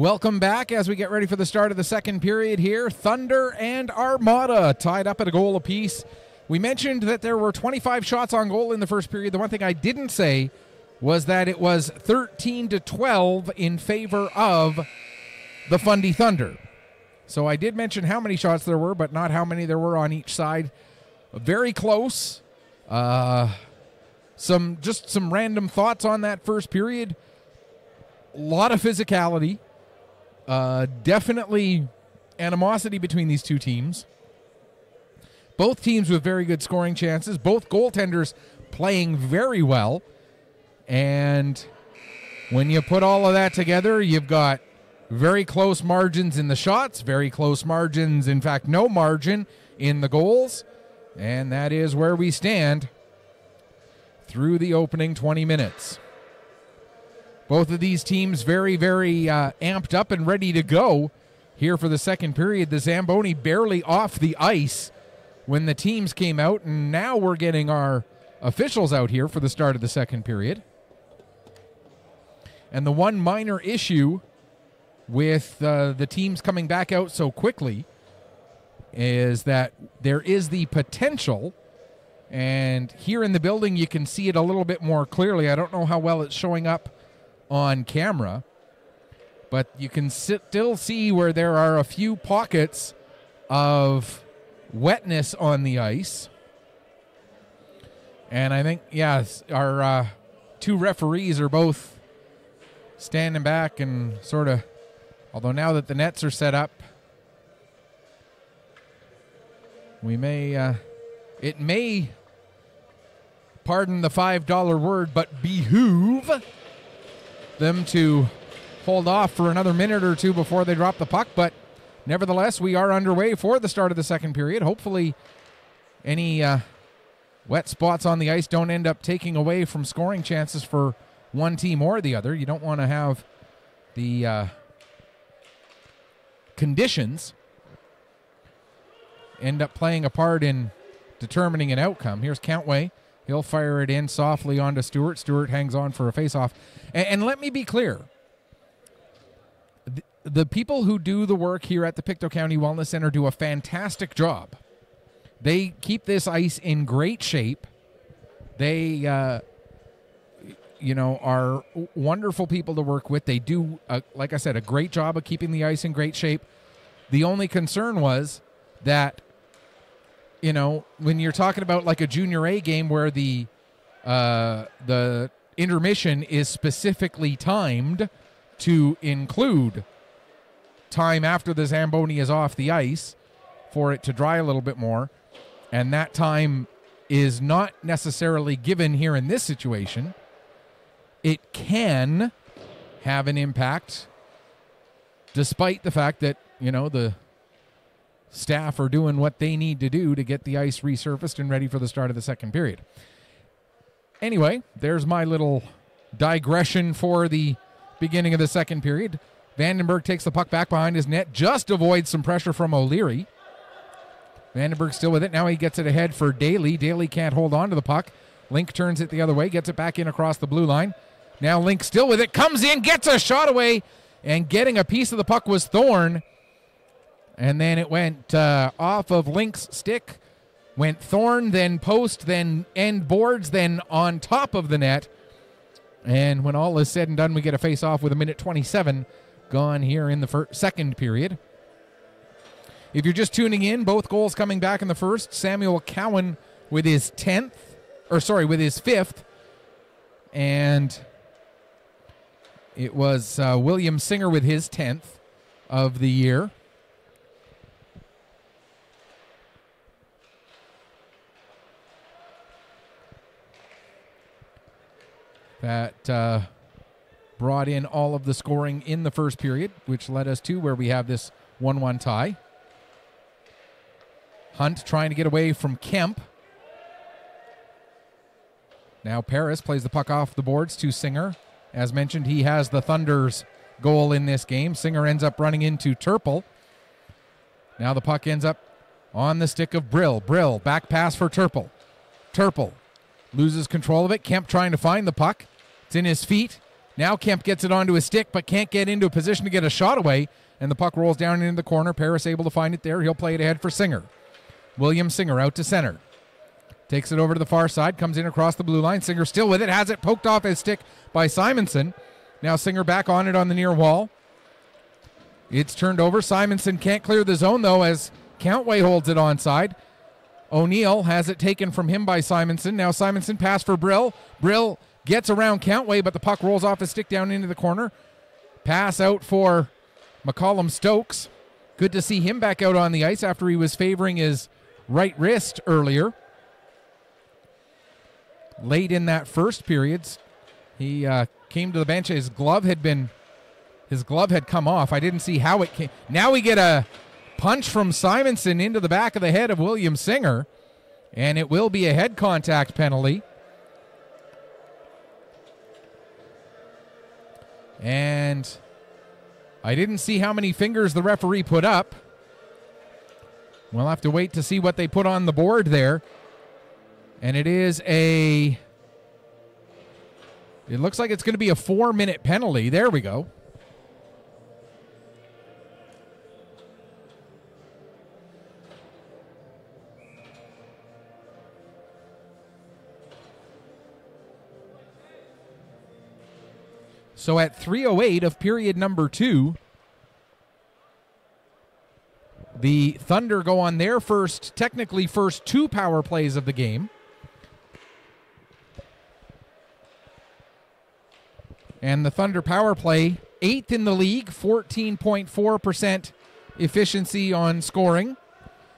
Welcome back as we get ready for the start of the second period here. Thunder and Armada tied up at a goal apiece. We mentioned that there were 25 shots on goal in the first period. The one thing I didn't say was that it was 13-12 in favor of the Fundy Thunder. So I did mention how many shots there were, but not how many there were on each side. Very close. Some random thoughts on that first period. A lot of physicality. Definitely animosity between these two teams. Both teams with very good scoring chances. Both goaltenders playing very well. And when you put all of that together, you've got very close margins in the shots, very close margins, in fact, no margin in the goals. And that is where we stand through the opening 20 minutes. Both of these teams very, very amped up and ready to go here for the second period. The Zamboni barely off the ice when the teams came out, and now we're getting our officials out here for the start of the second period. And the one minor issue with the teams coming back out so quickly is that there is the potential, and here in the building you can see it a little bit more clearly. I don't know how well it's showing up on camera, but you can still see where there are a few pockets of wetness on the ice. And I think, our two referees are both standing back and sort of, although now that the nets are set up, we may, it may, pardon the $5 word, but behoove them to hold off for another minute or two before they drop the puck. But nevertheless, we are underway for the start of the second period. Hopefully any wet spots on the ice don't end up taking away from scoring chances for one team or the other. You don't want to have the conditions end up playing a part in determining an outcome. Here's Countway. He'll fire it in softly onto Stewart. Stewart hangs on for a face-off. And let me be clear. The people who do the work here at the Pictou County Wellness Center do a fantastic job. They keep this ice in great shape. They, are wonderful people to work with. They do, like I said, a great job of keeping the ice in great shape. The only concern was that, when you're talking about like a Junior A game where the intermission is specifically timed to include time after the Zamboni is off the ice for it to dry a little bit more, and that time is not necessarily given here in this situation, it can have an impact despite the fact that, the staff are doing what they need to do to get the ice resurfaced and ready for the start of the second period. Anyway, there's my little digression for the beginning of the second period. Vandenberg takes the puck back behind his net, just avoids some pressure from O'Leary. Vandenberg still with it. Now he gets it ahead for Daly. Daly can't hold on to the puck. Link turns it the other way, gets it back in across the blue line. Now Link still with it, comes in, gets a shot away, and getting a piece of the puck was Thorne. And then it went off of Link's stick, went Thorne, then post, then end boards, then on top of the net. And when all is said and done, we get a face-off with 1:27 gone here in the second period. If you're just tuning in, both goals coming back in the first. Samuel Cowan with his 5th. And it was William Singer with his 10th of the year. That brought in all of the scoring in the first period, which led us to where we have this 1-1 tie. Hunt trying to get away from Kemp. Now Paris plays the puck off the boards to Singer. As mentioned, he has the Thunder's goal in this game. Singer ends up running into Turple. Now the puck ends up on the stick of Brill. Brill, back pass for Turple. Turple loses control of it. Kemp trying to find the puck. It's in his feet. Now Kemp gets it onto his stick, but can't get into a position to get a shot away, and the puck rolls down into the corner. Paris able to find it there. He'll play it ahead for Singer. William Singer out to center. Takes it over to the far side, comes in across the blue line. Singer still with it, has it poked off his stick by Simonson. Now Singer back on it on the near wall. It's turned over. Simonson can't clear the zone, though, as Countway holds it onside. O'Neill has it taken from him by Simonson. Now Simonson pass for Brill. Brill gets around Countway, but the puck rolls off his stick down into the corner. Pass out for McCollum Stokes. Good to see him back out on the ice after he was favoring his right wrist earlier. Late in that first period, he came to the bench. His glove had come off. I didn't see how it came. Now we get a punch from Simonson into the back of the head of William Singer, and it will be a head contact penalty. And I didn't see how many fingers the referee put up. We'll have to wait to see what they put on the board there. And it looks like it's going to be a 4-minute penalty. There we go. So at 3:08 of period number 2, the Thunder go on their first 2 power plays of the game. And the Thunder power play, 8th in the league, 14.4% efficiency on scoring,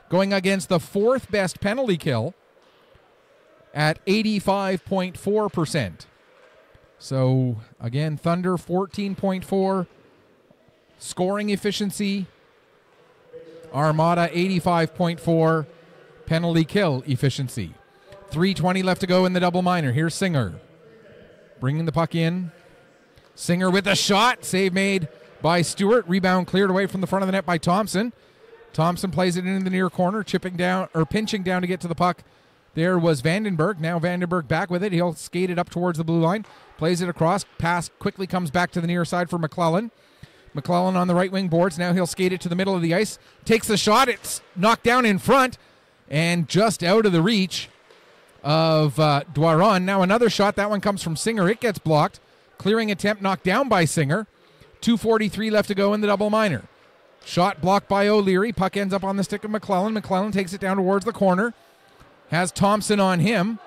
going against the 4th best penalty kill at 85.4%. So, again, Thunder 14.4 scoring efficiency. Armada 85.4 penalty kill efficiency. 3:20 left to go in the double minor. Here's Singer bringing the puck in. Singer with a shot. Save made by Stewart. Rebound cleared away from the front of the net by Thompson. Thompson plays it into the near corner, pinching down to get to the puck. There was Vandenberg. Now Vandenberg back with it. He'll skate it up towards the blue line. Plays it across. Pass quickly comes back to the near side for McClellan. McClellan on the right wing boards. Now he'll skate it to the middle of the ice. Takes the shot. It's knocked down in front and just out of the reach of Dwaron. Now another shot. That one comes from Singer. It gets blocked. Clearing attempt knocked down by Singer. 2:43 left to go in the double minor. Shot blocked by O'Leary. Puck ends up on the stick of McClellan. McClellan takes it down towards the corner. Has Thompson on him.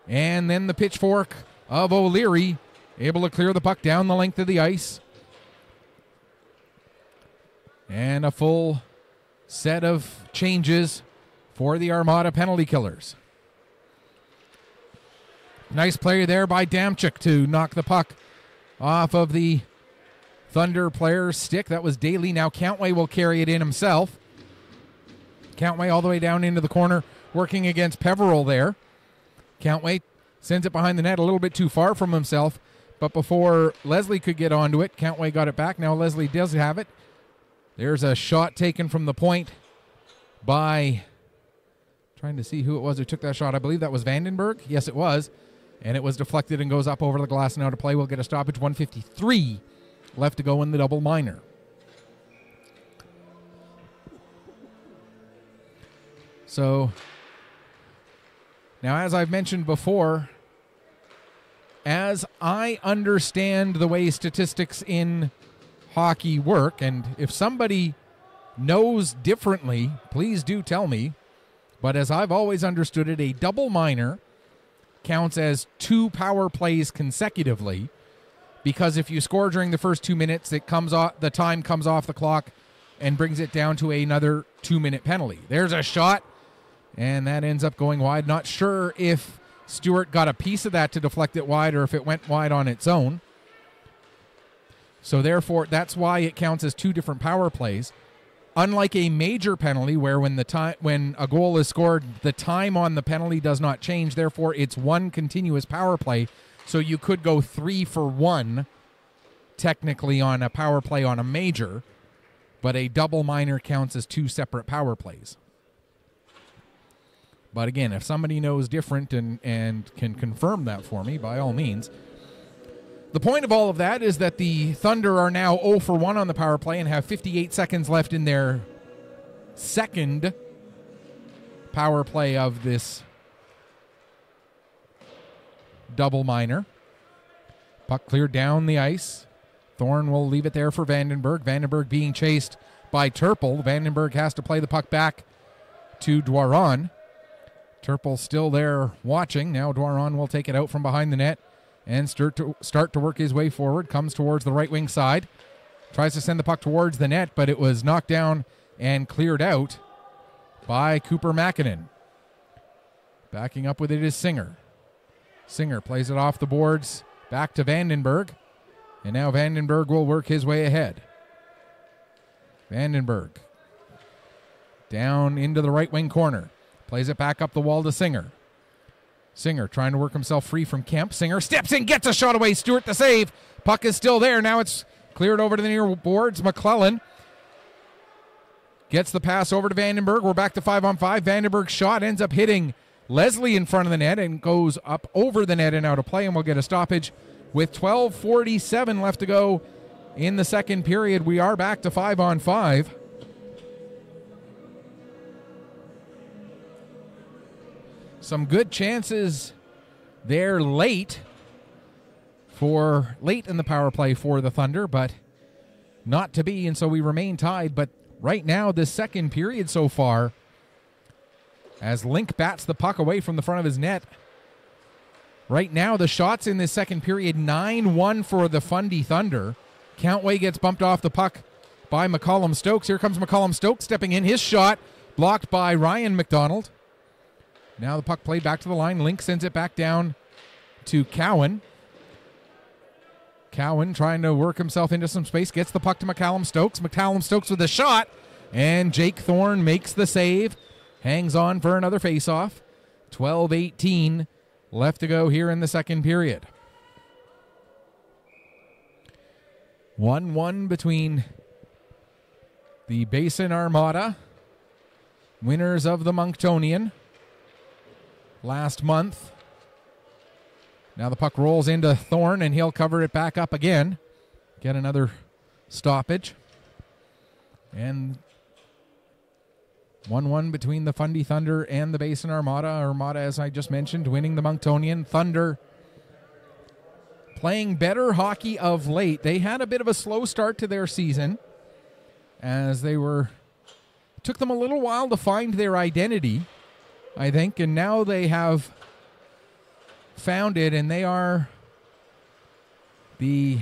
And then the pitchfork of O'Leary, able to clear the puck down the length of the ice. And a full set of changes for the Armada penalty killers. Nice play there by Damchuk to knock the puck off of the Thunder player's stick. That was Daly. Now Countway will carry it in himself. Countway all the way down into the corner, working against Peveril there. Countway sends it behind the net a little bit too far from himself, but before Leslie could get onto it, Countway got it back. Now Leslie does have it. There's a shot taken from the point by, trying to see who it was who took that shot. I believe that was Vandenberg. Yes, it was. And it was deflected and goes up over the glass now to play. We'll get a stoppage. 1:53 left to go in the double minor. So, now as I've mentioned before, as I understand the way statistics in hockey work, and if somebody knows differently, please do tell me, but as I've always understood it, a double minor counts as 2 power plays consecutively, because if you score during the first 2 minutes, the time comes off the clock and brings it down to another 2-minute penalty. There's a shot, and that ends up going wide. Not sure if Stewart got a piece of that to deflect it wide or if it went wide on its own. So therefore, that's why it counts as 2 different power plays. Unlike a major penalty where when a goal is scored, the time on the penalty does not change. Therefore, it's 1 continuous power play. So you could go 3 for 1 technically on a power play on a major, but a double minor counts as 2 separate power plays. But again, if somebody knows different and can confirm that for me, by all means. The point of all of that is that the Thunder are now 0 for 1 on the power play and have 58 seconds left in their second power play of this double minor. Puck cleared down the ice. Thorne will leave it there for Vandenberg. Vandenberg being chased by Turple. Vandenberg has to play the puck back to Dwaron. Turple still there watching. Now Dwaron will take it out from behind the net and start to work his way forward. Comes towards the right wing side. Tries to send the puck towards the net, but it was knocked down and cleared out by Cooper Makinen. Backing up with it is Singer. Singer plays it off the boards back to Vandenberg. And now Vandenberg will work his way ahead. Vandenberg down into the right wing corner. Plays it back up the wall to Singer. Singer trying to work himself free from Kemp. Singer steps in, gets a shot away. Stewart the save. Puck is still there. Now it's cleared over to the near boards. McClellan gets the pass over to Vandenberg. We're back to 5-on-5. Vandenberg's shot ends up hitting Leslie in front of the net and goes up over the net and out of play, and we'll get a stoppage with 12:47 left to go in the second period. We are back to 5-on-5. Some good chances there late in the power play for the Thunder, but not to be, and so we remain tied. But right now, the second period so far, as Link bats the puck away from the front of his net. Right now, the shots in this second period, 9-1 for the Fundy Thunder. Countway gets bumped off the puck by McCollum Stokes. Here comes McCollum Stokes stepping in. His shot blocked by Ryan McDonald. Now the puck played back to the line. Link sends it back down to Cowan. Cowan trying to work himself into some space. Gets the puck to McCallum Stokes. McCallum Stokes with a shot. And Jake Thorne makes the save. Hangs on for another faceoff. 12:18 left to go here in the second period. 1-1 between the Basin Armada, winners of the Monktonian last month. Now the puck rolls into Thorne, and he'll cover it back up again. Get another stoppage. And 1-1 between the Fundy Thunder and the Basin Armada. Armada, as I just mentioned, winning the Monktonian. Thunder playing better hockey of late. They had a bit of a slow start to their season, as took them a little while to find their identity, I think, and now they have found it, and they are they're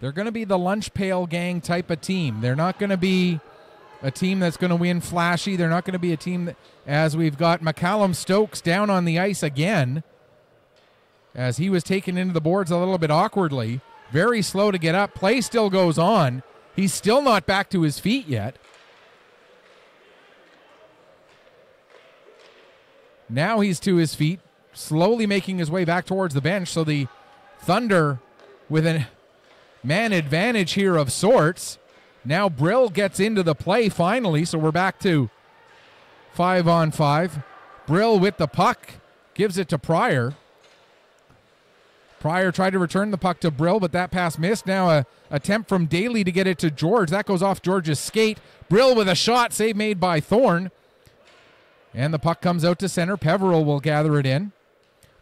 going to be the lunch pail gang type of team. They're not going to be a team that's going to win flashy. They're not going to be a team that, as we've got McCallum Stokes down on the ice again, as he was taken into the boards a little bit awkwardly. Very slow to get up. Play still goes on. He's still not back to his feet yet. Now he's to his feet, slowly making his way back towards the bench. So the Thunder with a man advantage here of sorts. Now Brill gets into the play finally, so we're back to 5-on-5. Brill with the puck, gives it to Pryor. Pryor tried to return the puck to Brill, but that pass missed. Now a attempt from Daly to get it to George. That goes off George's skate. Brill with a shot, save made by Thorne. And the puck comes out to center. Peveril will gather it in.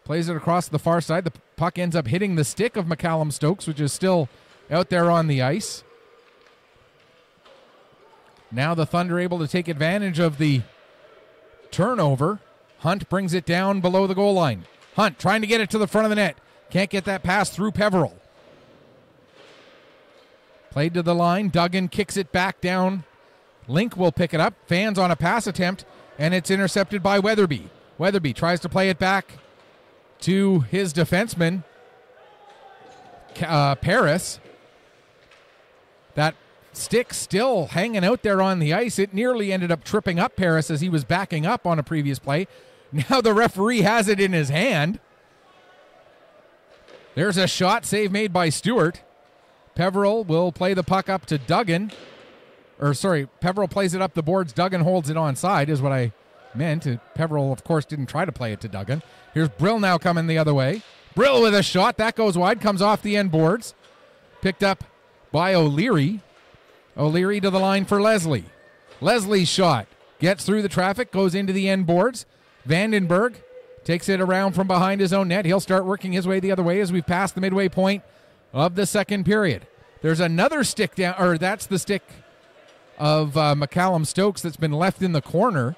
Plays it across the far side. The puck ends up hitting the stick of McCallum Stokes, which is still out there on the ice. Now the Thunder able to take advantage of the turnover. Hunt brings it down below the goal line. Hunt trying to get it to the front of the net. Can't get that pass through Peveril. Played to the line. Duggan kicks it back down. Link will pick it up. Fans on a pass attempt, and it's intercepted by Weatherby. Weatherby tries to play it back to his defenseman, Paris. That stick still hanging out there on the ice. It nearly ended up tripping up Paris as he was backing up on a previous play. Now the referee has it in his hand. There's a shot, save made by Stewart. Peveril will play the puck up to Duggan. Peveril plays it up the boards. Duggan holds it onside is what I meant. Peveril, of course, didn't try to play it to Duggan. Here's Brill now coming the other way. Brill with a shot. That goes wide. Comes off the end boards. Picked up by O'Leary. O'Leary to the line for Leslie. Leslie's shot gets through the traffic, goes into the end boards. Vandenberg takes it around from behind his own net. He'll start working his way the other way as we've passed the midway point of the second period. There's another stick down, or that's the stick of McCallum Stokes that's been left in the corner.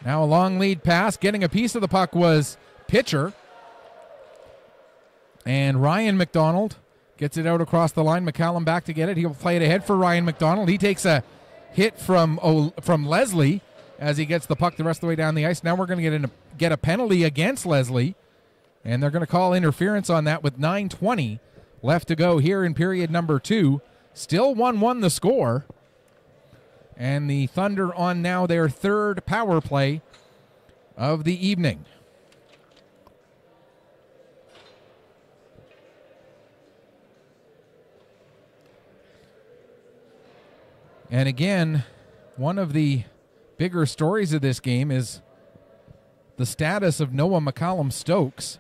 Now a long lead pass. Getting a piece of the puck was Pitcher. And Ryan McDonald gets it out across the line. McCallum back to get it. He'll play it ahead for Ryan McDonald. He takes a hit from Leslie as he gets the puck the rest of the way down the ice. Now we're going to get a penalty against Leslie, and they're going to call interference on that with 9:20 left to go here in period number 2. Still 1-1 the score. And the Thunder on now their third power play of the evening. And again, one of the bigger stories of this game is the status of Noah McCallum Stokes.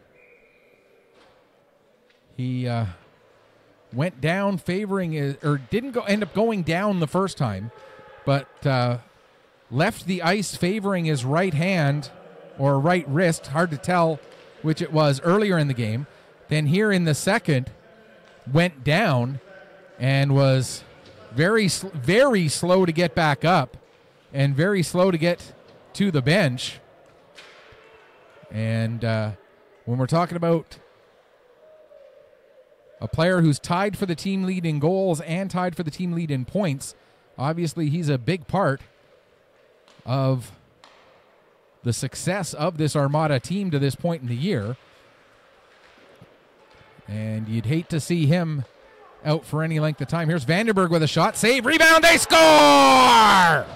He went down favoring, or didn't end up going down the first time, but left the ice favoring his right hand or right wrist, hard to tell which it was earlier in the game. Then here in the second, went down and was very slow to get back up and very slow to get to the bench. And when we're talking about a player who's tied for the team lead in goals and tied for the team lead in points, obviously he's a big part of the success of this Armada team to this point in the year. And you'd hate to see him out for any length of time. Here's Vandenberg with a shot. Save, rebound, they score!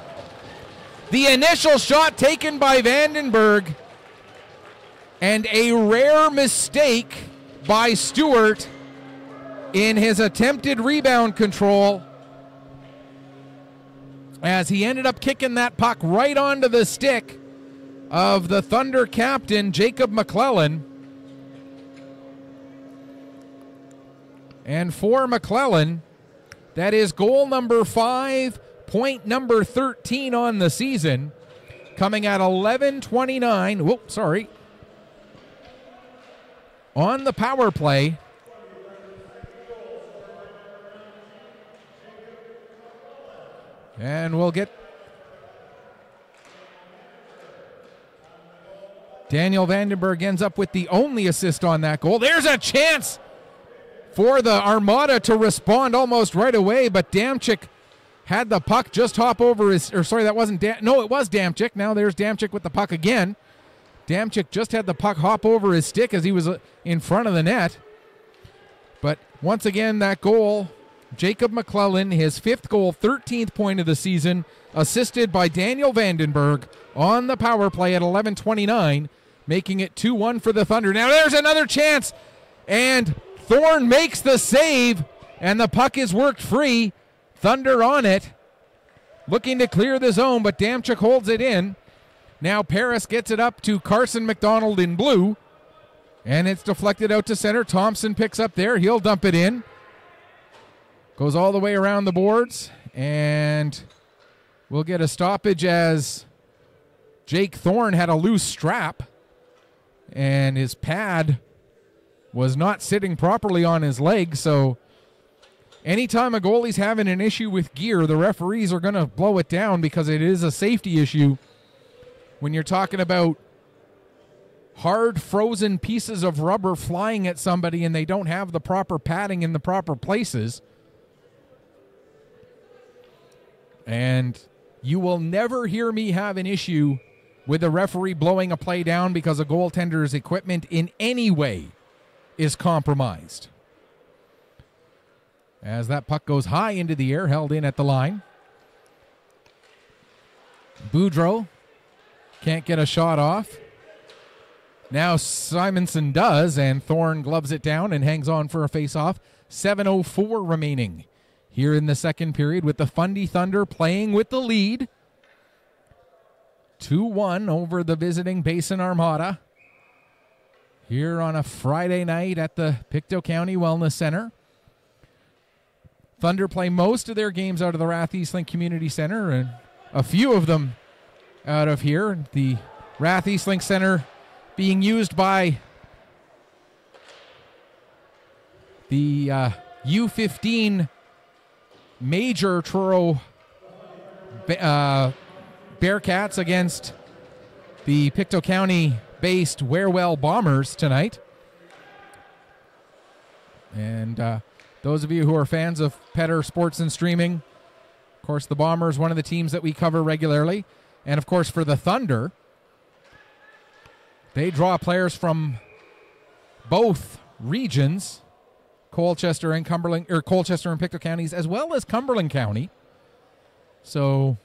The initial shot taken by Vandenberg, and a rare mistake by Stewart in his attempted rebound control, as he ended up kicking that puck right onto the stick of the Thunder captain, Jacob McClellan. And for McClellan, that is goal number 5, point number 13 on the season, coming at 11:29. Whoop, sorry. On the power play. And we'll get Daniel Vandenberg ends up with the only assist on that goal. There's a chance for the Armada to respond almost right away, but Damchik had the puck just hop over his, or sorry, that wasn't, no, it was Damchik. Now there's Damchik with the puck again. Damchik just had the puck hop over his stick as he was in front of the net. But once again, that goal, Jacob McClellan, his 5th goal, 13th point of the season, assisted by Daniel Vandenberg on the power play at 11:29, making it 2-1 for the Thunder. Now there's another chance, and Thorne makes the save, and the puck is worked free. Thunder on it, looking to clear the zone, but Damchuk holds it in. Now Paris gets it up to Carson McDonald in blue, and it's deflected out to center. Thompson picks up there. He'll dump it in. Goes all the way around the boards, and we'll get a stoppage as Jake Thorne had a loose strap, and his pad was not sitting properly on his leg. So anytime a goalie's having an issue with gear, the referees are going to blow it down because it is a safety issue. When you're talking about hard frozen pieces of rubber flying at somebody and they don't have the proper padding in the proper places. And you will never hear me have an issue with a referee blowing a play down because a goaltender's equipment in any way is compromised. As that puck goes high into the air, held in at the line. Boudreau can't get a shot off. Now Simonson does, and Thorne gloves it down and hangs on for a face-off. 7:04 remaining here in the second period with the Fundy Thunder playing with the lead. 2-1 over the visiting Basin Armada. here on a Friday night at the Pictou County Wellness Center. Thunder play most of their games out of the Rath Eastlink Community Center, and a few of them out of here. The Rath Eastlink Center being used by the U15 major Truro Bearcats against the Pictou County-based Warewell Bombers tonight. And those of you who are fans of Petter Sports and Streaming, of course, the Bombers, one of the teams that we cover regularly. And, of course, for the Thunder, they draw players from both regions, Colchester and Cumberland, or Colchester and Pictou counties, as well as Cumberland County. So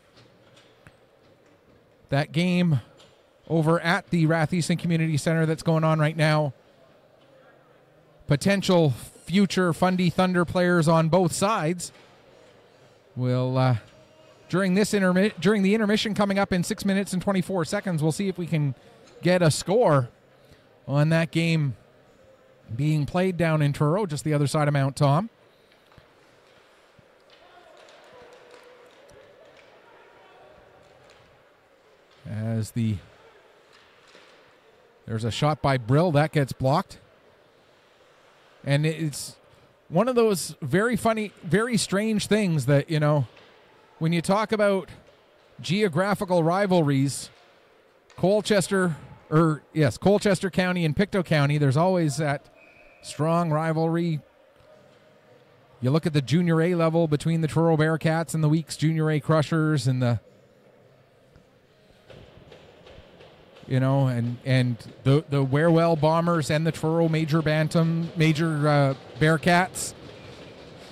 that game over at the Rath Eastlink Community Center that's going on right now, potential future Fundy Thunder players on both sides will, during the intermission coming up in 6 minutes and 24 seconds, we'll see if we can get a score on that game being played down in Truro, just the other side of Mount Tom. As there's a shot by Brill that gets blocked. And it's one of those very funny, very strange things that, you know, when you talk about geographical rivalries, Colchester County and Pictou County, there's always that strong rivalry. You look at the Junior A level between the Truro Bearcats and the Weeks Junior A Crushers, and the Warewell Bombers and the Truro Major Bearcats,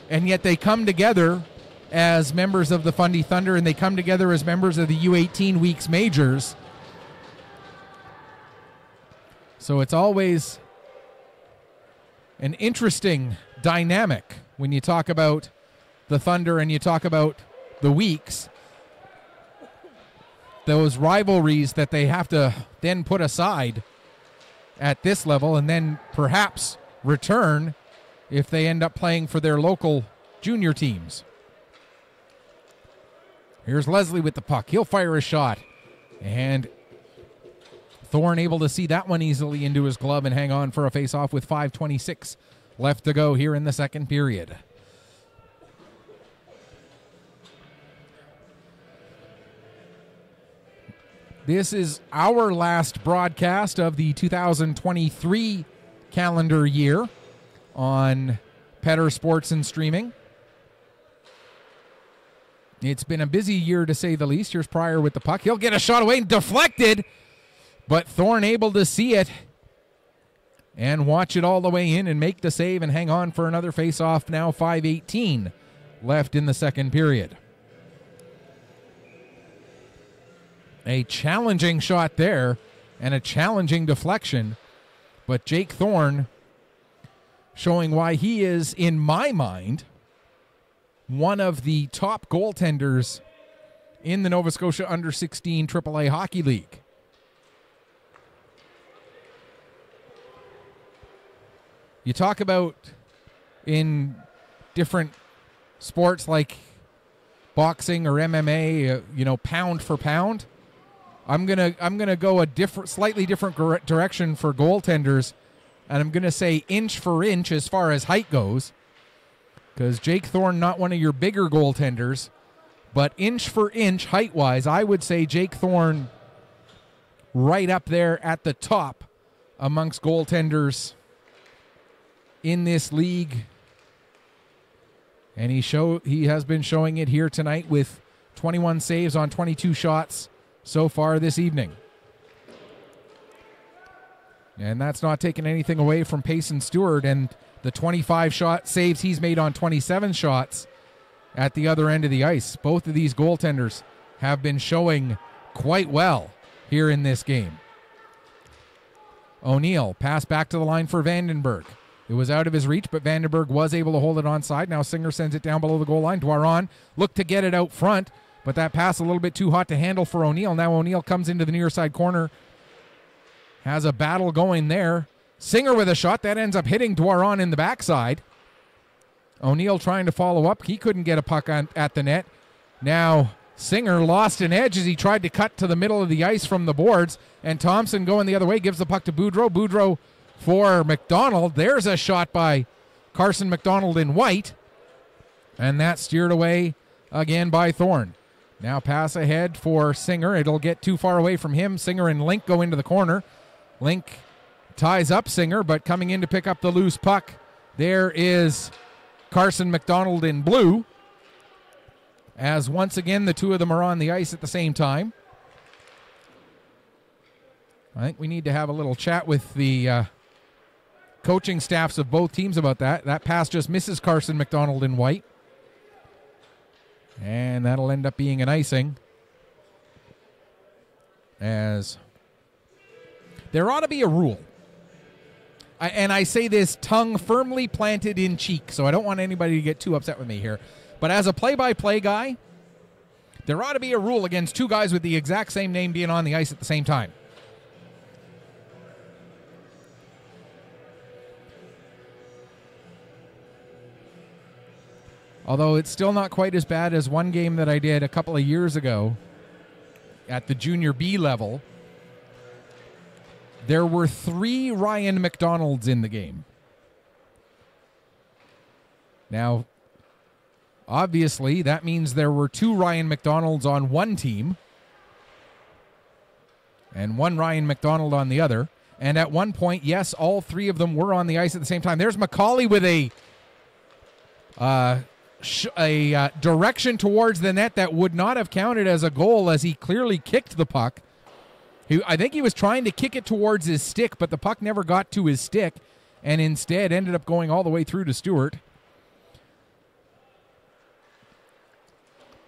and yet they come together as members of the Fundy Thunder, and they come together as members of the U18 Weeks Majors. So it's always an interesting dynamic when you talk about the Thunder and you talk about the Weeks. Those rivalries that they have to then put aside at this level and then perhaps return if they end up playing for their local junior teams. Here's Leslie with the puck. He'll fire a shot. And Thorne able to see that one easily into his glove and hang on for a face-off with 5:26 left to go here in the second period. This is our last broadcast of the 2023 calendar year on Petter Sports and Streaming. It's been a busy year to say the least. Here's Pryor with the puck. He'll get a shot away and deflected, but Thorne able to see it and watch it all the way in and make the save and hang on for another face-off. Now 5:18 left in the second period. A challenging shot there and a challenging deflection, but Jake Thorne showing why he is, in my mind, one of the top goaltenders in the Nova Scotia Under-16 AAA Hockey League. You talk about in different sports like boxing or MMA, pound for pound. I'm gonna go a slightly different direction for goaltenders, and I'm gonna say inch for inch as far as height goes, because Jake Thorne not one of your bigger goaltenders, but inch for inch height wise, I would say Jake Thorne right up there at the top amongst goaltenders in this league, and he has been showing it here tonight with 21 saves on 22 shots so far this evening. And that's not taking anything away from Payson Stewart and the 25 shot saves he's made on 27 shots at the other end of the ice. Both of these goaltenders have been showing quite well here in this game. O'Neill, pass back to the line for Vandenberg. It was out of his reach, but Vandenberg was able to hold it onside. Now Singer sends it down below the goal line. Dwaron looked to get it out front, but that pass a little bit too hot to handle for O'Neill. Now O'Neill comes into the near side corner. Has a battle going there. Singer with a shot. That ends up hitting Dwaron in the backside. O'Neill trying to follow up. He couldn't get a puck at the net. Now Singer lost an edge as he tried to cut to the middle of the ice from the boards. And Thompson going the other way gives the puck to Boudreau. Boudreau for McDonald. There's a shot by Carson McDonald in white. And that's steered away again by Thorne. Now pass ahead for Singer. It'll get too far away from him. Singer and Link go into the corner. Link ties up Singer, but coming in to pick up the loose puck, there is Carson McDonald in blue. As once again, the two of them are on the ice at the same time. I think we need to have a little chat with the coaching staffs of both teams about that. That pass just misses Carson McDonald in white. And that'll end up being an icing. As there ought to be a rule. And I say this tongue firmly planted in cheek, so I don't want anybody to get too upset with me here. But as a play-by-play guy, there ought to be a rule against two guys with the exact same name being on the ice at the same time. Although it's still not quite as bad as one game that I did a couple of years ago at the junior B level. There were 3 Ryan McDonalds in the game. Now, obviously, that means there were 2 Ryan McDonalds on one team and 1 Ryan McDonald on the other. And at one point, yes, all 3 of them were on the ice at the same time. There's McCauley with a direction towards the net that would not have counted as a goal, as he clearly kicked the puck. I think he was trying to kick it towards his stick, but the puck never got to his stick and instead ended up going all the way through to Stewart.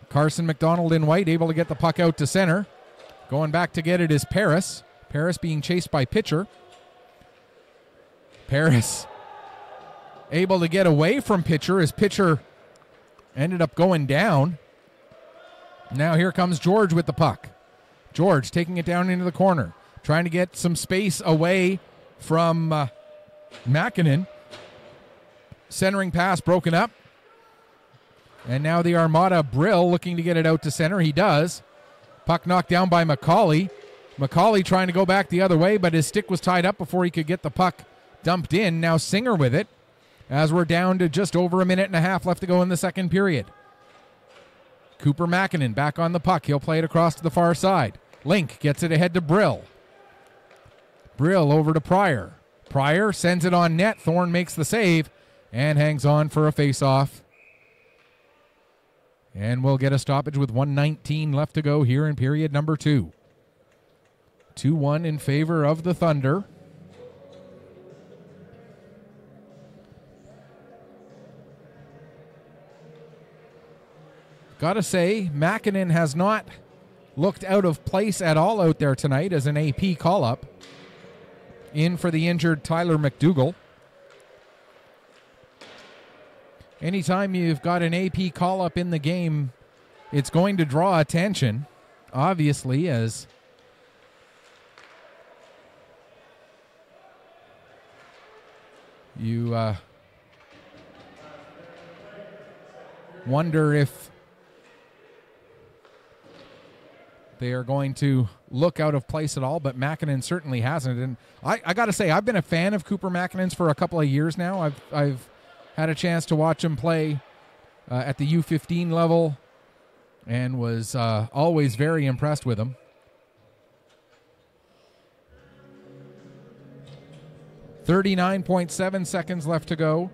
Carson McDonald in white, able to get the puck out to center. Going back to get it is Paris. Paris being chased by Pitcher. Paris able to get away from Pitcher as Pitcher ended up going down. Now here comes George with the puck. George taking it down into the corner, trying to get some space away from Makinen. Centering pass broken up. And now the Armada Brill looking to get it out to center. He does. Puck knocked down by McCauley. McCauley trying to go back the other way, but his stick was tied up before he could get the puck dumped in. Now Singer with it, as we're down to just over a minute and a half left to go in the second period. Cooper Makinen back on the puck. He'll play it across to the far side. Link gets it ahead to Brill. Brill over to Pryor. Pryor sends it on net. Thorne makes the save and hangs on for a face-off. And we'll get a stoppage with 1:19 left to go here in period number 2. 2-1 in favor of the Thunder. Gotta say, Makinen has not looked out of place at all out there tonight as an AP call-up. In for the injured Tyler McDougall. Anytime you've got an AP call-up in the game, it's going to draw attention, obviously, as you wonder if they are going to look out of place at all, but Makinen certainly hasn't. And I got to say, I've been a fan of Cooper Makinen's for a couple of years now. I've had a chance to watch him play at the U15 level and was always very impressed with him. 39.7 seconds left to go.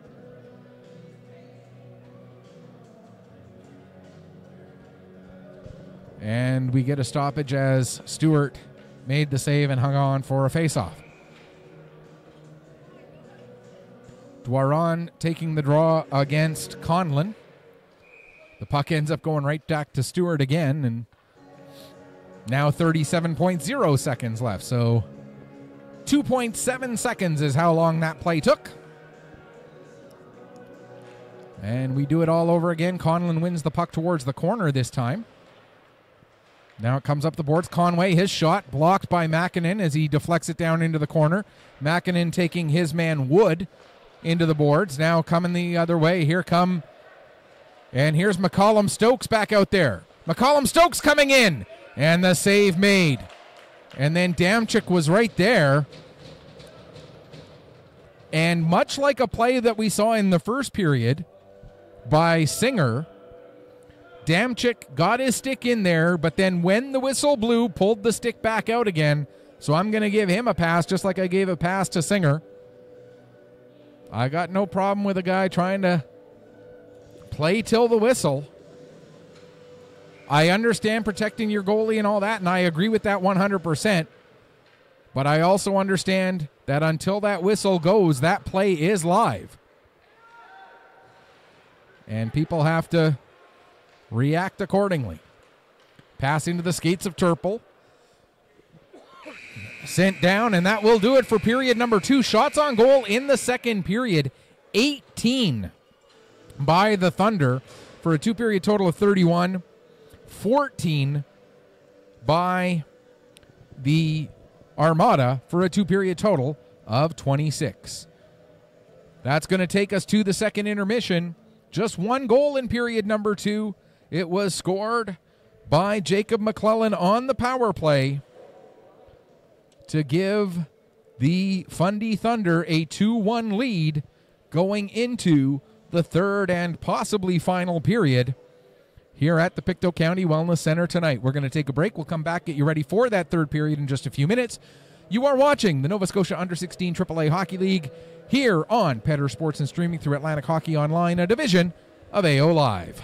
And we get a stoppage as Stewart made the save and hung on for a faceoff. Dwaron taking the draw against Conlon. The puck ends up going right back to Stewart again, and now 37.0 seconds left. So 2.7 seconds is how long that play took. And we do it all over again. Conlon wins the puck towards the corner this time. Now it comes up the boards. Conway, his shot blocked by Makinen as he deflects it down into the corner. Makinen taking his man Wood into the boards. Now coming the other way. Here's McCollum Stokes back out there. McCollum Stokes coming in. And the save made. And then Damchik was right there. And much like a play that we saw in the first period by Singer, Damchik got his stick in there, but then when the whistle blew, pulled the stick back out again. So I'm going to give him a pass just like I gave a pass to Singer. I got no problem with a guy trying to play till the whistle. I understand protecting your goalie and all that, and I agree with that 100%. But I also understand that until that whistle goes, that play is live. And people have to react accordingly. Passing to the skates of Turple. Sent down, and that will do it for period number 2. Shots on goal in the second period, 18 by the Thunder for a 2-period total of 31. 14 by the Armada for a 2-period total of 26. That's going to take us to the second intermission. Just one goal in period number 2. It was scored by Jacob McClellan on the power play to give the Fundy Thunder a 2-1 lead going into the third and possibly final period here at the Pictou County Wellness Center tonight. We're going to take a break. We'll come back, get you ready for that third period in just a few minutes. You are watching the Nova Scotia Under-16 AAA Hockey League here on Petter Sports and streaming through Atlantic Hockey Online, a division of AO Live.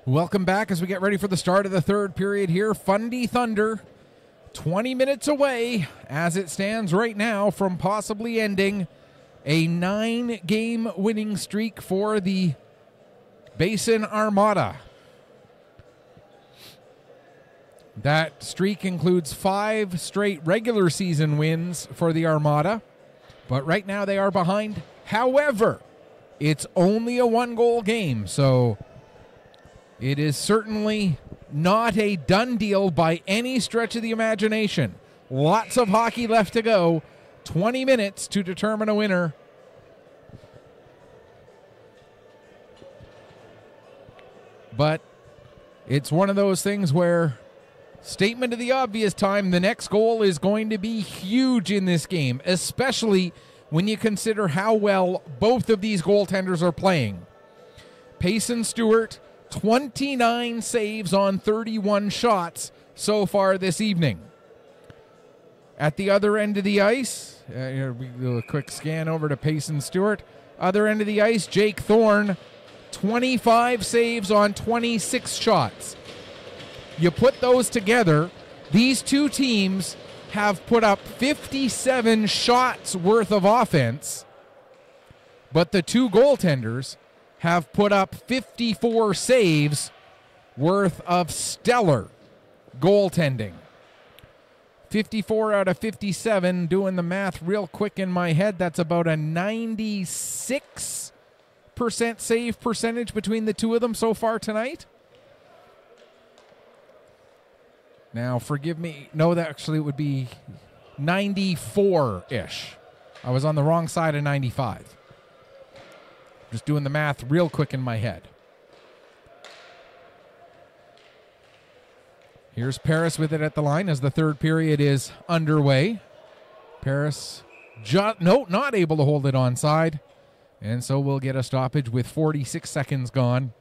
Welcome back as we get ready for the start of the third period here. Fundy Thunder, 20 minutes away as it stands right now from possibly ending a 9-game winning streak for the Basin Armada. That streak includes 5 straight regular season wins for the Armada, but right now they are behind. However, it's only a 1-goal game, so it is certainly not a done deal by any stretch of the imagination. Lots of hockey left to go. 20 minutes to determine a winner. But it's one of those things where, statement of the obvious time, the next goal is going to be huge in this game, especially when you consider how well both of these goaltenders are playing. Payson Stewart, 29 saves on 31 shots so far this evening. At the other end of the ice, here we do a quick scan over to Payson Stewart. Other end of the ice, Jake Thorne, 25 saves on 26 shots. You put those together, these two teams have put up 57 shots worth of offense, but the two goaltenders have put up 54 saves worth of stellar goaltending. 54 out of 57, doing the math real quick in my head, that's about a 96% save percentage between the two of them so far tonight. Now, forgive me. No, that actually would be 94-ish. I was on the wrong side of 95. Just doing the math real quick in my head. Here's Paris with it at the line as the third period is underway. Paris, not able to hold it onside. And so we'll get a stoppage with 46 seconds gone.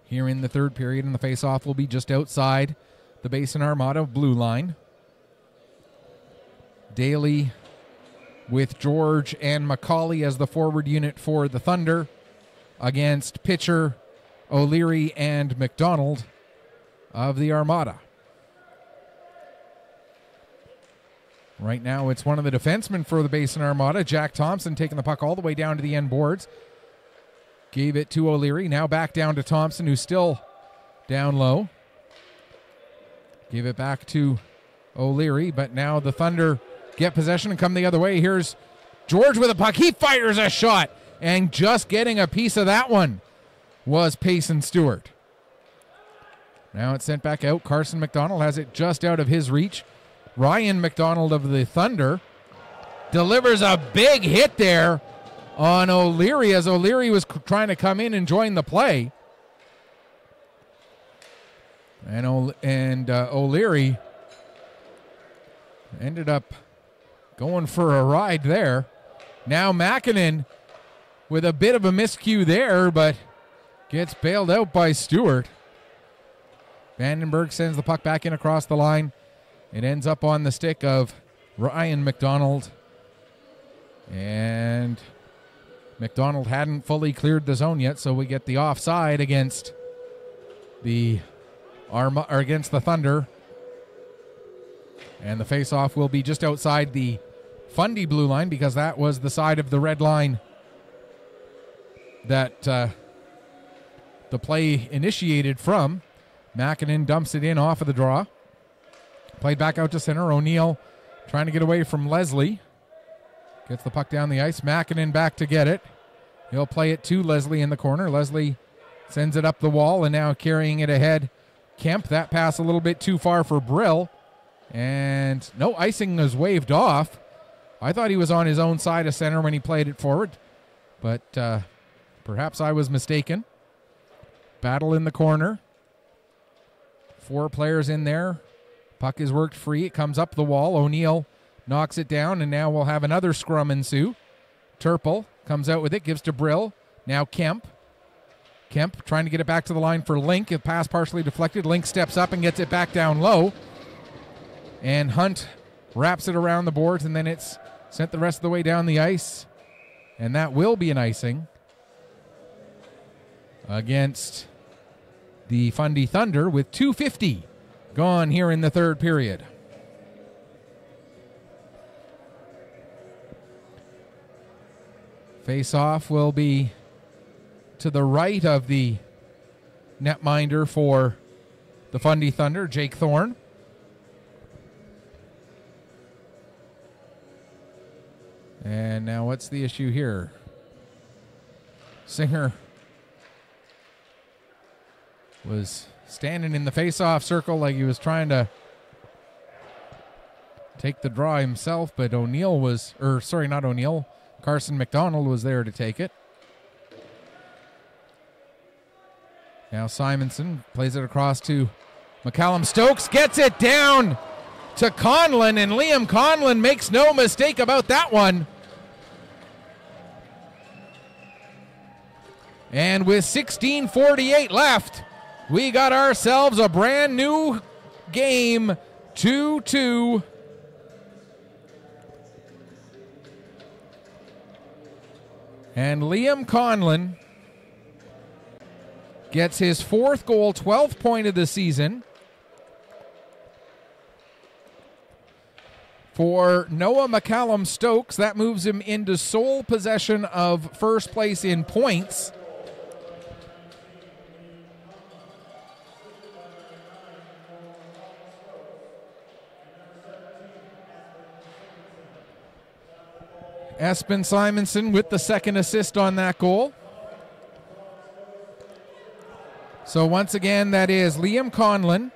Here in the third period, and the face-off will be just outside the Basin Armada blue line. Daly with George and McCauley as the forward unit for the Thunder against pitcher O'Leary and McDonald of the Armada. Right now it's one of the defensemen for the Basin Armada, Jack Thompson, taking the puck all the way down to the end boards. Gave it to O'Leary, now back down to Thompson, who's still down low. Give it back to O'Leary, but now the Thunder get possession and come the other way. Here's George with a puck. He fires a shot, and just getting a piece of that one was Payson Stewart. Now it's sent back out. Carson McDonald has it just out of his reach. Ryan McDonald of the Thunder delivers a big hit there on O'Leary as O'Leary was trying to come in and join the play. And O'Leary ended up going for a ride there. Now Makinen with a bit of a miscue there, but gets bailed out by Stewart. Vandenberg sends the puck back in across the line. It ends up on the stick of Ryan McDonald. And McDonald hadn't fully cleared the zone yet, so we get the offside against the Thunder. And the face-off will be just outside the Fundy blue line because that was the side of the red line that the play initiated from. Makinen dumps it in off of the draw. Played back out to center. O'Neill trying to get away from Leslie. Gets the puck down the ice. Makinen back to get it. He'll play it to Leslie in the corner. Leslie sends it up the wall and now carrying it ahead. Kemp, that pass a little bit too far for Brill. And no, icing was waved off. I thought he was on his own side of center when he played it forward, but perhaps I was mistaken. Battle in the corner. 4 players in there. Puck is worked free. It comes up the wall. O'Neill knocks it down, and now we'll have another scrum ensue. Turple comes out with it, gives to Brill. Now Kemp. Kemp trying to get it back to the line for Link. A pass partially deflected. Link steps up and gets it back down low. And Hunt wraps it around the boards, and then it's sent the rest of the way down the ice. And that will be an icing against the Fundy Thunder with 2:50 gone here in the third period. Face-off will be to the right of the netminder for the Fundy Thunder, Jake Thorne. And now what's the issue here? Singer was standing in the face-off circle like he was trying to take the draw himself, but O'Neill was, or sorry, not O'Neill, Carson McDonald was there to take it. Now Simonson plays it across to McCallum Stokes, gets it down to Conlon, and Liam Conlon makes no mistake about that one. And with 16:48 left, we got ourselves a brand new game, 2-2. And Liam Conlon gets his fourth goal, 12th point of the season. For Noah McCallum Stokes, that moves him into sole possession of first place in points. Espen Simonson with the second assist on that goal. So once again, that is Liam Conlon.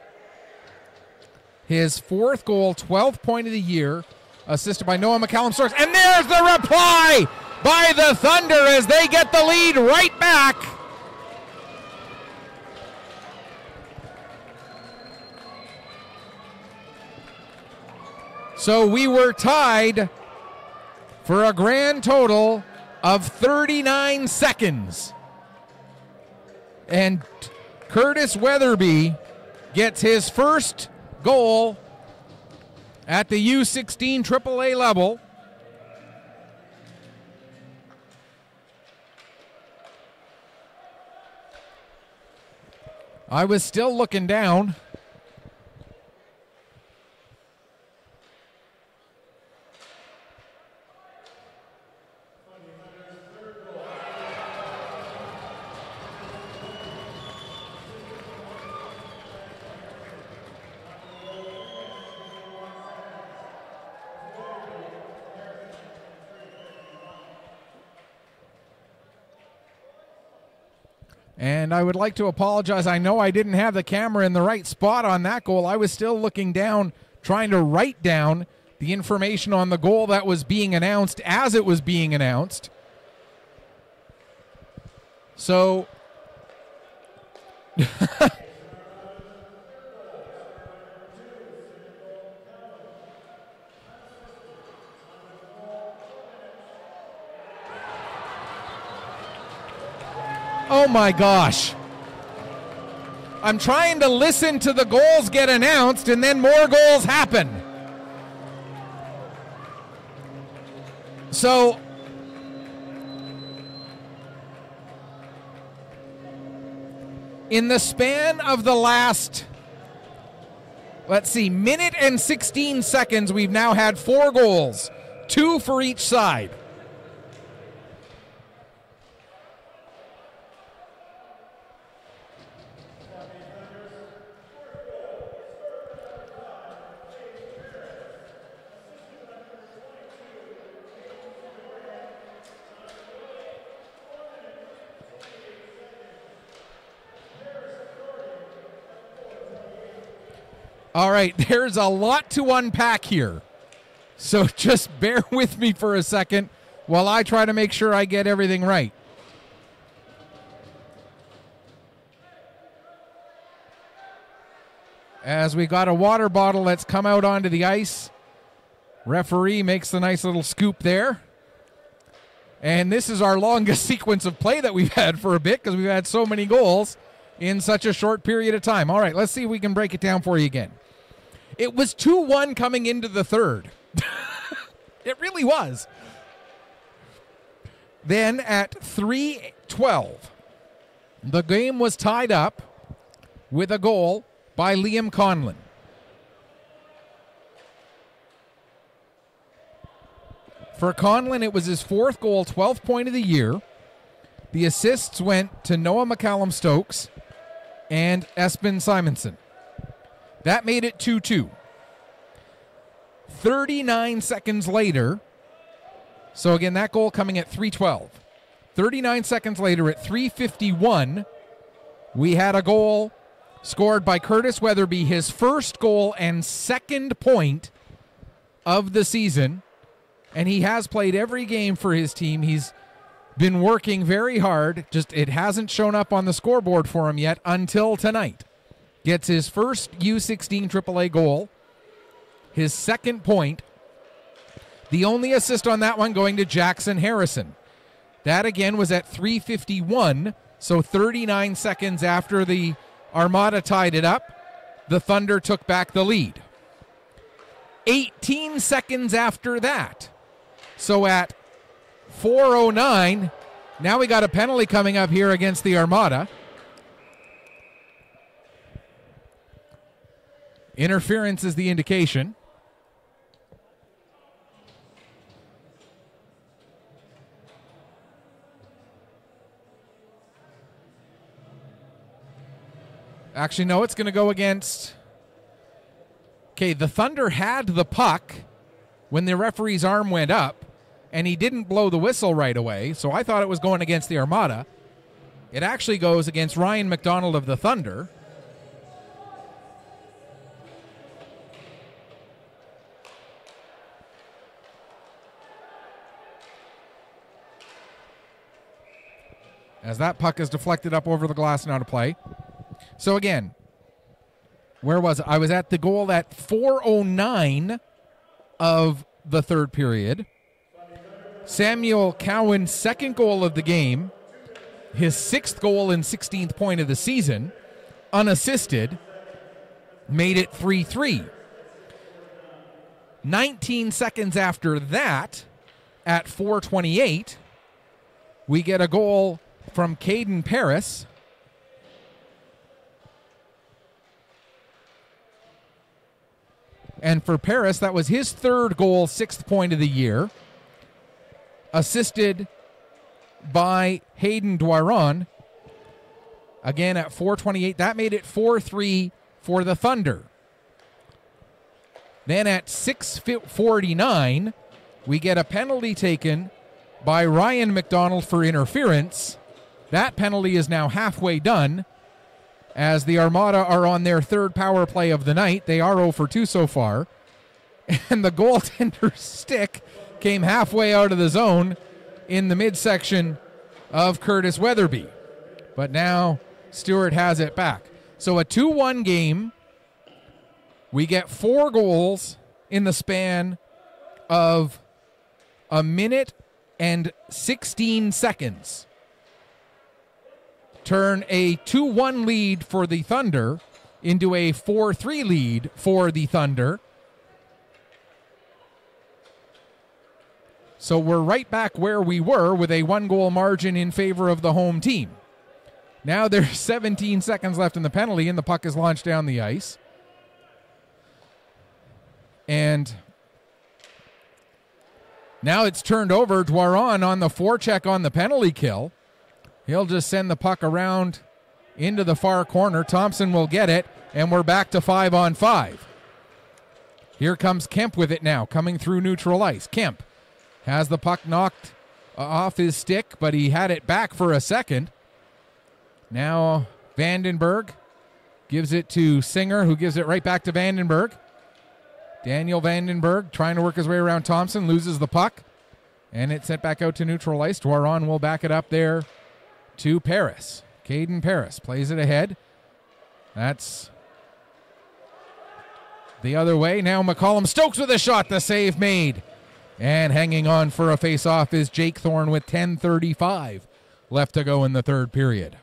His fourth goal, 12th point of the year, assisted by Noah McCallum Stokes. And there's the reply by the Thunder as they get the lead right back. So we were tied for a grand total of 39 seconds. And Curtis Weatherby gets his first goal at the U16 AAA level. I was still looking down. And I would like to apologize. I know I didn't have the camera in the right spot on that goal. I was still looking down, trying to write down the information on the goal that was being announced as it was being announced. So oh my gosh. I'm trying to listen to the goals get announced and then more goals happen. So in the span of the last, let's see, minute and 16 seconds, we've now had 4 goals, 2 for each side. All right, there's a lot to unpack here. So just bear with me for a second while I try to make sure I get everything right. As we got a water bottle that's come out onto the ice. Referee makes the nice little scoop there. And this is our longest sequence of play that we've had for a bit because we've had so many goals in such a short period of time. All right, let's see if we can break it down for you again. It was 2-1 coming into the third. It really was. Then at 3:12, The game was tied up with a goal by Liam Conlon. For Conlon, it was his 4th goal, 12th point of the year. The assists went to Noah McCallum-Stokes and Espen Simonson. That made it 2-2. 39 seconds later, so again, that goal coming at 3:12. 39 seconds later at 3:51, we had a goal scored by Curtis Weatherby, his first goal and 2nd point of the season. And he has played every game for his team. He's been working very hard. Just it hasn't shown up on the scoreboard for him yet until tonight. Gets his first U16 AAA goal, his 2nd point. The only assist on that one going to Jackson Harrison. That again was at 3:51, so 39 seconds after the Armada tied it up, the Thunder took back the lead. 18 seconds after that, so at 4:09, now we got a penalty coming up here against the Armada. Interference is the indication. Actually, no, it's going to go against... Okay, the Thunder had the puck when the referee's arm went up, and he didn't blow the whistle right away, so I thought it was going against the Armada. It actually goes against Ryan McDonald of the Thunder. As that puck is deflected up over the glass and out of play. So again, where was it? I was at the goal at 4:09 of the 3rd period. Samuel Cowan's 2nd goal of the game, his 6th goal and 16th point of the season, unassisted, made it 3-3. 19 seconds after that, at 4:28, we get a goal from Caden Paris. And for Paris, that was his 3rd goal, 6th point of the year. Assisted by Hayden Dwaron. Again at 4:28. That made it 4-3 for the Thunder. Then at 6:49, we get a penalty taken by Ryan McDonald for interference. That penalty is now halfway done, as the Armada are on their 3rd power play of the night. They are 0 for 2 so far. And the goaltender's stick came halfway out of the zone in the midsection of Curtis Weatherby. But now Stewart has it back. So a 2-1 game. We get 4 goals in the span of a minute and 16 seconds. Turn a 2-1 lead for the Thunder into a 4-3 lead for the Thunder. So we're right back where we were with a 1-goal margin in favor of the home team. Now there's 17 seconds left in the penalty, and the puck is launched down the ice. And now it's turned over. Dwaron on the forecheck on the penalty kill. He'll just send the puck around into the far corner. Thompson will get it, and we're back to 5-on-5. Here comes Kemp with it now, coming through neutral ice. Kemp has the puck knocked off his stick, but he had it back for a second. Now Vandenberg gives it to Singer, who gives it right back to Vandenberg. Daniel Vandenberg trying to work his way around Thompson, loses the puck, and it's sent back out to neutral ice. Dwaron will back it up there to Paris. Caden Paris plays it ahead. That's the other way. Now McCallum-Stokes with a shot, the save made. And hanging on for a face-off is Jake Thorne with 10:35 left to go in the 3rd period.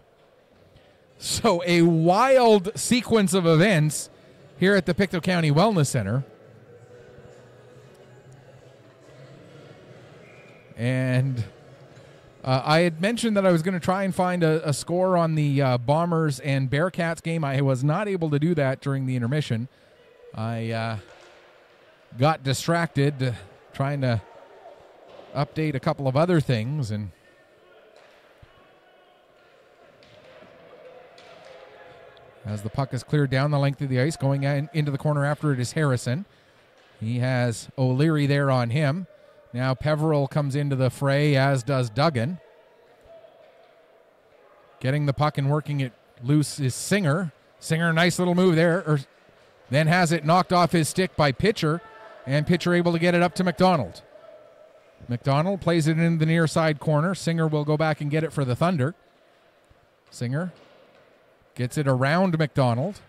So a wild sequence of events here at the Pictou County Wellness Center. And I had mentioned that I was going to try and find a score on the Bombers and Bearcats game. I was not able to do that during the intermission. I got distracted trying to update a couple of other things, and as the puck is cleared down the length of the ice, going into the corner after it is Harrison. He has O'Leary there on him. Now Peveril comes into the fray, as does Duggan. Getting the puck and working it loose is Singer. Singer, nice little move there. Then has it knocked off his stick by Pitcher, and Pitcher able to get it up to McDonald. McDonald plays it into the near side corner. Singer will go back and get it for the Thunder. Singer gets it around McDonald.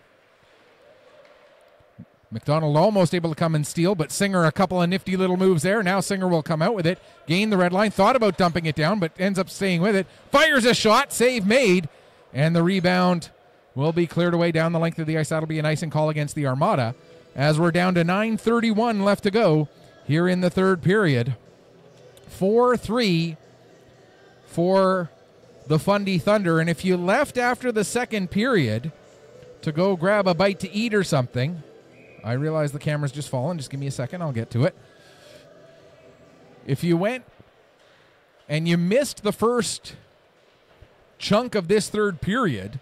McDonald almost able to come and steal, but Singer a couple of nifty little moves there. Now Singer will come out with it, gain the red line, thought about dumping it down, but ends up staying with it. Fires a shot, save made, and the rebound will be cleared away down the length of the ice. That'll be an icing call against the Armada, as we're down to 9:31 left to go here in the third period. 4-3 for the Fundy Thunder, and if you left after the second period to go grab a bite to eat or something, I realize the camera's just fallen. Just give me a second. I'll get to it. If you went and you missed the first chunk of this third period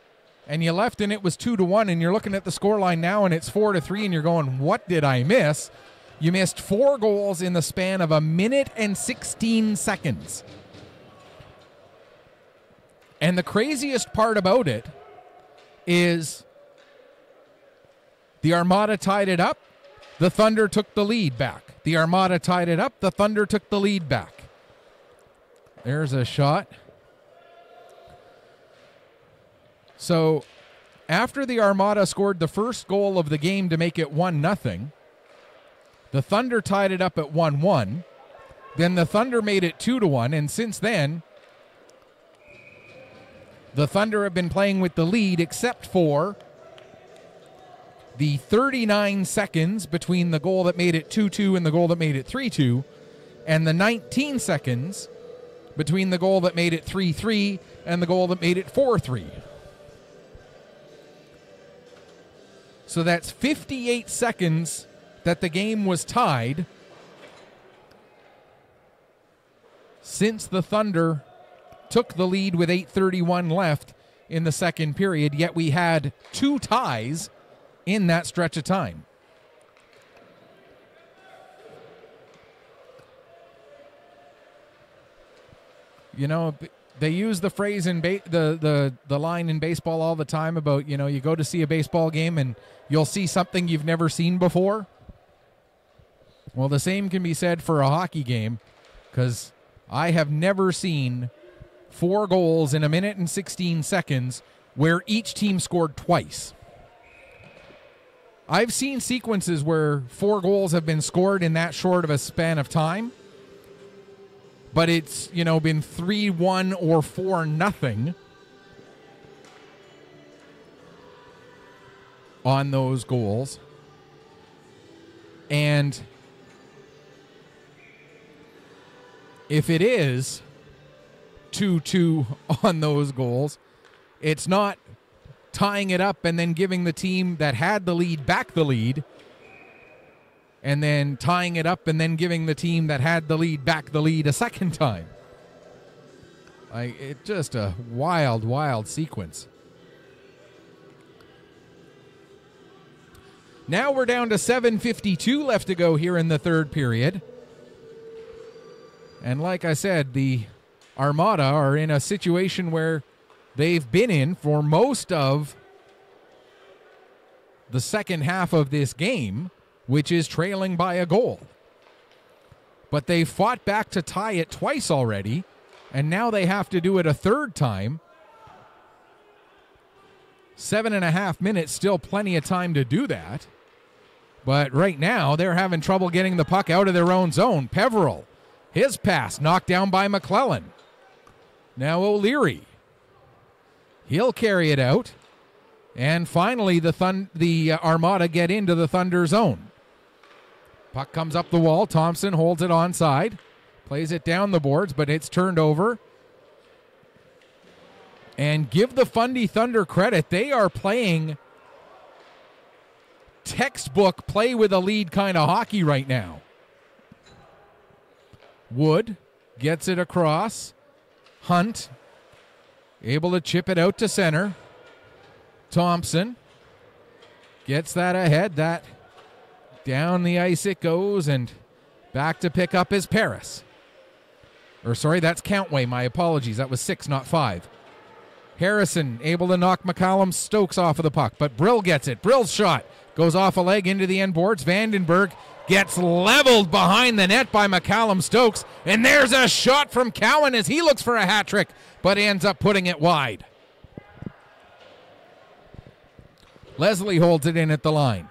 and you left and it was 2-1 and you're looking at the scoreline now and it's 4-3 and you're going, what did I miss? You missed 4 goals in the span of 1 minute and 16 seconds. And the craziest part about it is the Armada tied it up. The Thunder took the lead back. The Armada tied it up. The Thunder took the lead back. There's a shot. So after the Armada scored the first goal of the game to make it 1-0, the Thunder tied it up at 1-1. Then the Thunder made it 2-1, and since then, the Thunder have been playing with the lead except for the 39 seconds between the goal that made it 2-2 and the goal that made it 3-2, and the 19 seconds between the goal that made it 3-3 and the goal that made it 4-3. So that's 58 seconds that the game was tied since the Thunder took the lead with 8:31 left in the second period, yet we had 2 ties in that stretch of time. You know, they use the phrase in the line in baseball all the time about, you know, you go to see a baseball game and you'll see something you've never seen before. Well, the same can be said for a hockey game, because I have never seen 4 goals in 1 minute and 16 seconds where each team scored twice. I've seen sequences where 4 goals have been scored in that short of a span of time, but it's, you know, been 3-1 or 4-0 on those goals. And if it is 2-2 on those goals, it's not tying it up and then giving the team that had the lead back the lead, and then tying it up and then giving the team that had the lead back the lead a second time. It's just a wild, wild sequence. Now we're down to 7:52 left to go here in the third period. And like I said, the Armada are in a situation where they've been in for most of the second half of this game, which is trailing by a goal. But they fought back to tie it twice already, and now they have to do it a third time. 7.5 minutes, still plenty of time to do that. But right now, they're having trouble getting the puck out of their own zone. Peveril, his pass knocked down by McClellan. Now O'Leary. He'll carry it out. And finally, the Armada get into the Thunder zone. Puck comes up the wall. Thompson holds it onside. Plays it down the boards, but it's turned over. And give the Fundy Thunder credit. They are playing textbook play with a lead kind of hockey right now. Wood gets it across. Hunt able to chip it out to center. Thompson gets that ahead. That down the ice it goes, and back to pick up is Paris. Or sorry, that's Countway. My apologies. That was 6, not 5. Harrison able to knock McCallum Stokes off of the puck, but Brill gets it. Brill's shot goes off a leg into the end boards. Vandenberg gets leveled behind the net by McCallum Stokes, and there's a shot from Cowan as he looks for a hat trick, but ends up putting it wide. Leslie holds it in at the line.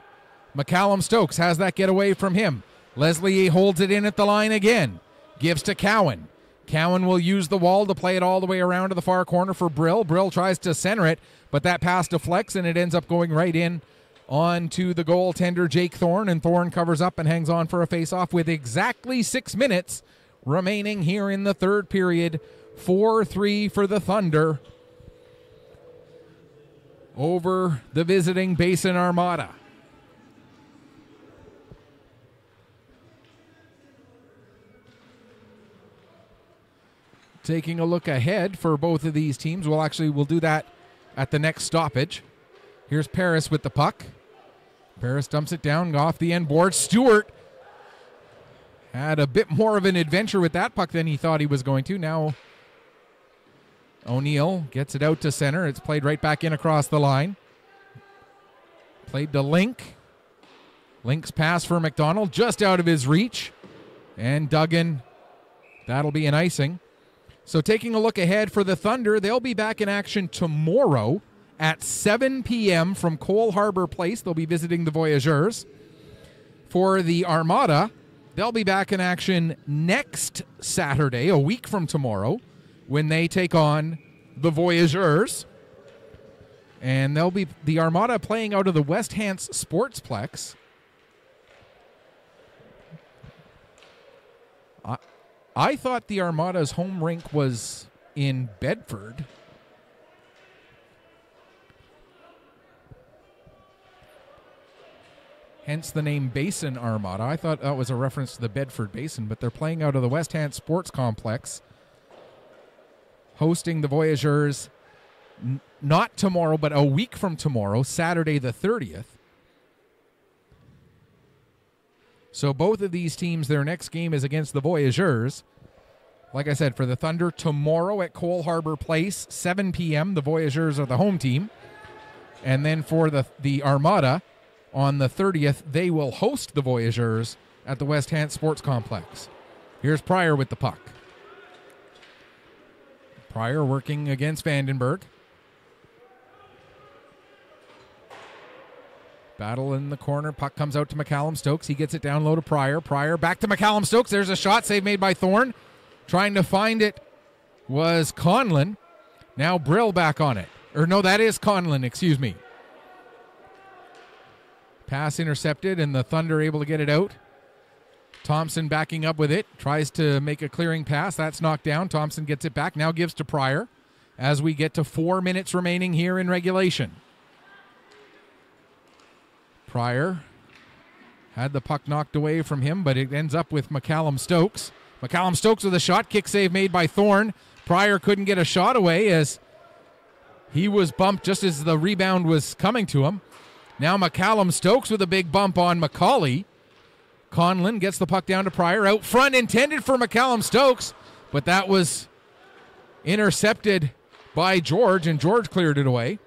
McCallum Stokes has that get away from him. Leslie holds it in at the line again. Gives to Cowan. Cowan will use the wall to play it all the way around to the far corner for Brill. Brill tries to center it, but that pass deflects, and it ends up going right in onto the goaltender, Jake Thorne, and Thorne covers up and hangs on for a face-off with exactly 6 minutes remaining here in the third period. 4-3 for the Thunder over the visiting Basin Armada. Taking a look ahead for both of these teams. We'll do that at the next stoppage. Here's Paris with the puck. Paris dumps it down off the end board. Stewart had a bit more of an adventure with that puck than he thought he was going to. Now O'Neill gets it out to center. It's played right back in across the line. Played to Link. Link's pass for McDonald just out of his reach. And Duggan, that'll be an icing. So taking a look ahead for the Thunder, they'll be back in action tomorrow at 7 p.m. from Cole Harbor Place. They'll be visiting the Voyageurs. For the Armada, they'll be back in action next Saturday, a week from tomorrow, when they take on the Voyageurs. And they'll be the Armada playing out of the West Hants Sportsplex. I thought the Armada's home rink was in Bedford. Hence the name Basin Armada. I thought that was a reference to the Bedford Basin, but they're playing out of the West Hants Sports Complex, hosting the Voyageurs not tomorrow, but a week from tomorrow, Saturday the 30th. So both of these teams, their next game is against the Voyageurs. Like I said, for the Thunder, tomorrow at Cole Harbor Place, 7 p.m., the Voyageurs are the home team. And then for the Armada, on the 30th, they will host the Voyageurs at the West Hants Sports Complex. Here's Pryor with the puck. Pryor working against Vandenberg. Battle in the corner. Puck comes out to McCallum Stokes. He gets it down low to Pryor. Pryor back to McCallum Stokes. There's a shot. Save made by Thorne. Trying to find it was Conlon. Now Brill back on it. Or no, that is Conlon, excuse me. Pass intercepted, and the Thunder able to get it out. Thompson backing up with it. Tries to make a clearing pass. That's knocked down. Thompson gets it back. Now gives to Pryor as we get to 4 minutes remaining here in regulation. Pryor had the puck knocked away from him, but it ends up with McCallum Stokes. McCallum Stokes with a shot. Kick save made by Thorne. Pryor couldn't get a shot away as he was bumped just as the rebound was coming to him. Now McCallum Stokes with a big bump on McCauley. Conlon gets the puck down to Pryor. Out front, intended for McCallum Stokes, but that was intercepted by George, and George cleared it away.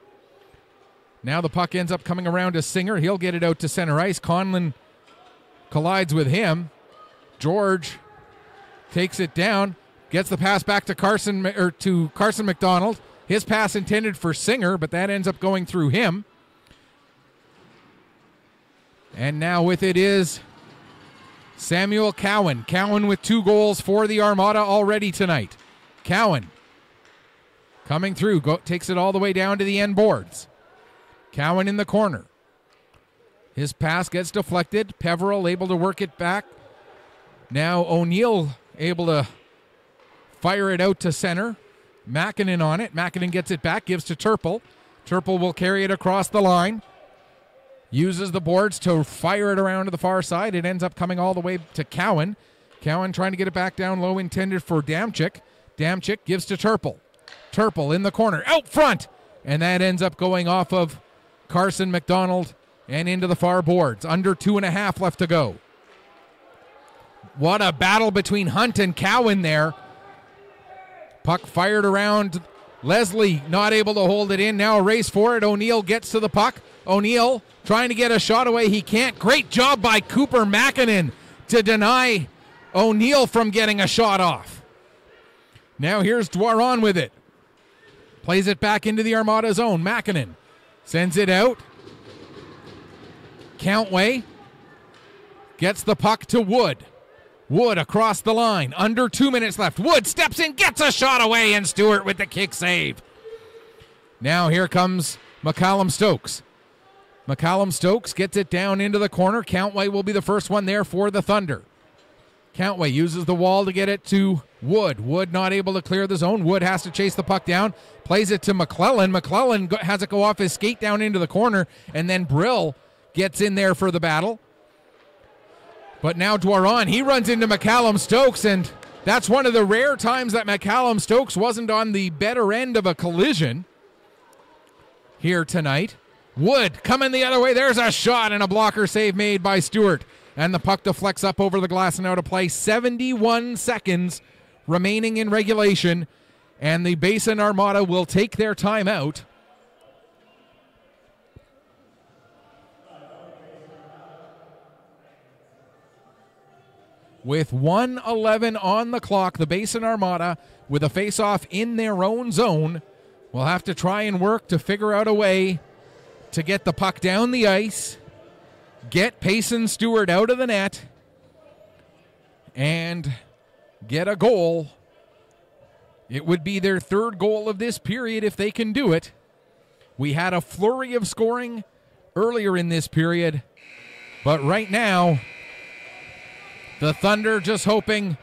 Now the puck ends up coming around to Singer. He'll get it out to center ice. Conlon collides with him. George takes it down, gets the pass back to Carson McDonald. His pass intended for Singer, but that ends up going through him. And now with it is Samuel Cowan. Cowan with 2 goals for the Armada already tonight. Cowan coming through, takes it all the way down to the end boards. Cowan in the corner. His pass gets deflected. Peveril able to work it back. Now O'Neill able to fire it out to center. Mäkinen on it. Mäkinen gets it back, gives to Turple. Turple will carry it across the line. Uses the boards to fire it around to the far side. It ends up coming all the way to Cowan. Cowan trying to get it back down low, intended for Damchik. Damchik gives to Turple. Turple in the corner, out front. And that ends up going off of Carson McDonald and into the far boards. Under 2.5 left to go. What a battle between Hunt and Cowan there. Puck fired around. Leslie not able to hold it in. Now a race for it. O'Neill gets to the puck. O'Neill trying to get a shot away. He can't. Great job by Cooper Mäkinen to deny O'Neill from getting a shot off. Now here's Dwaron with it. Plays it back into the Armada zone. Mäkinen sends it out. Countway gets the puck to Wood. Wood across the line. Under 2 minutes left. Wood steps in, gets a shot away, and Stewart with the kick save. Now here comes McCallum Stokes. McCallum Stokes gets it down into the corner. Countway will be the first one there for the Thunder. Countway uses the wall to get it to Wood. Wood not able to clear the zone. Wood has to chase the puck down. Plays it to McClellan. McClellan has it go off his skate down into the corner, and then Brill gets in there for the battle. But now Dwaron, he runs into McCallum Stokes, and that's one of the rare times that McCallum Stokes wasn't on the better end of a collision here tonight. Wood coming the other way. There's a shot and a blocker save made by Stewart. And the puck deflects up over the glass and out of play. 71 seconds remaining in regulation. And the Basin Armada will take their timeout. With 1:11 on the clock, the Basin Armada, with a face-off in their own zone, will have to try and work to figure out a way to get the puck down the ice, get Payson Stewart out of the net, and get a goal. It would be their third goal of this period if they can do it. We had a flurry of scoring earlier in this period, but right now, the Thunder just hoping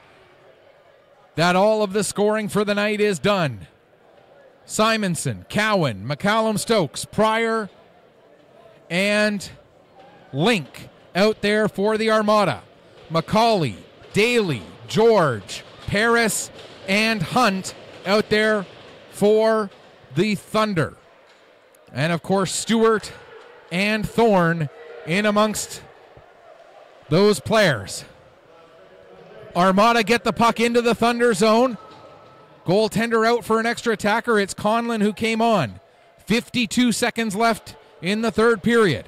that all of the scoring for the night is done. Simonson, Cowan, McCallum Stokes, Pryor, and Link out there for the Armada. McCauley, Daly, George, Paris, and Hunt out there for the Thunder. And of course, Stewart and Thorne in amongst those players. Armada get the puck into the Thunder zone. Goaltender out for an extra attacker. It's Conlon who came on. 52 seconds left in the third period.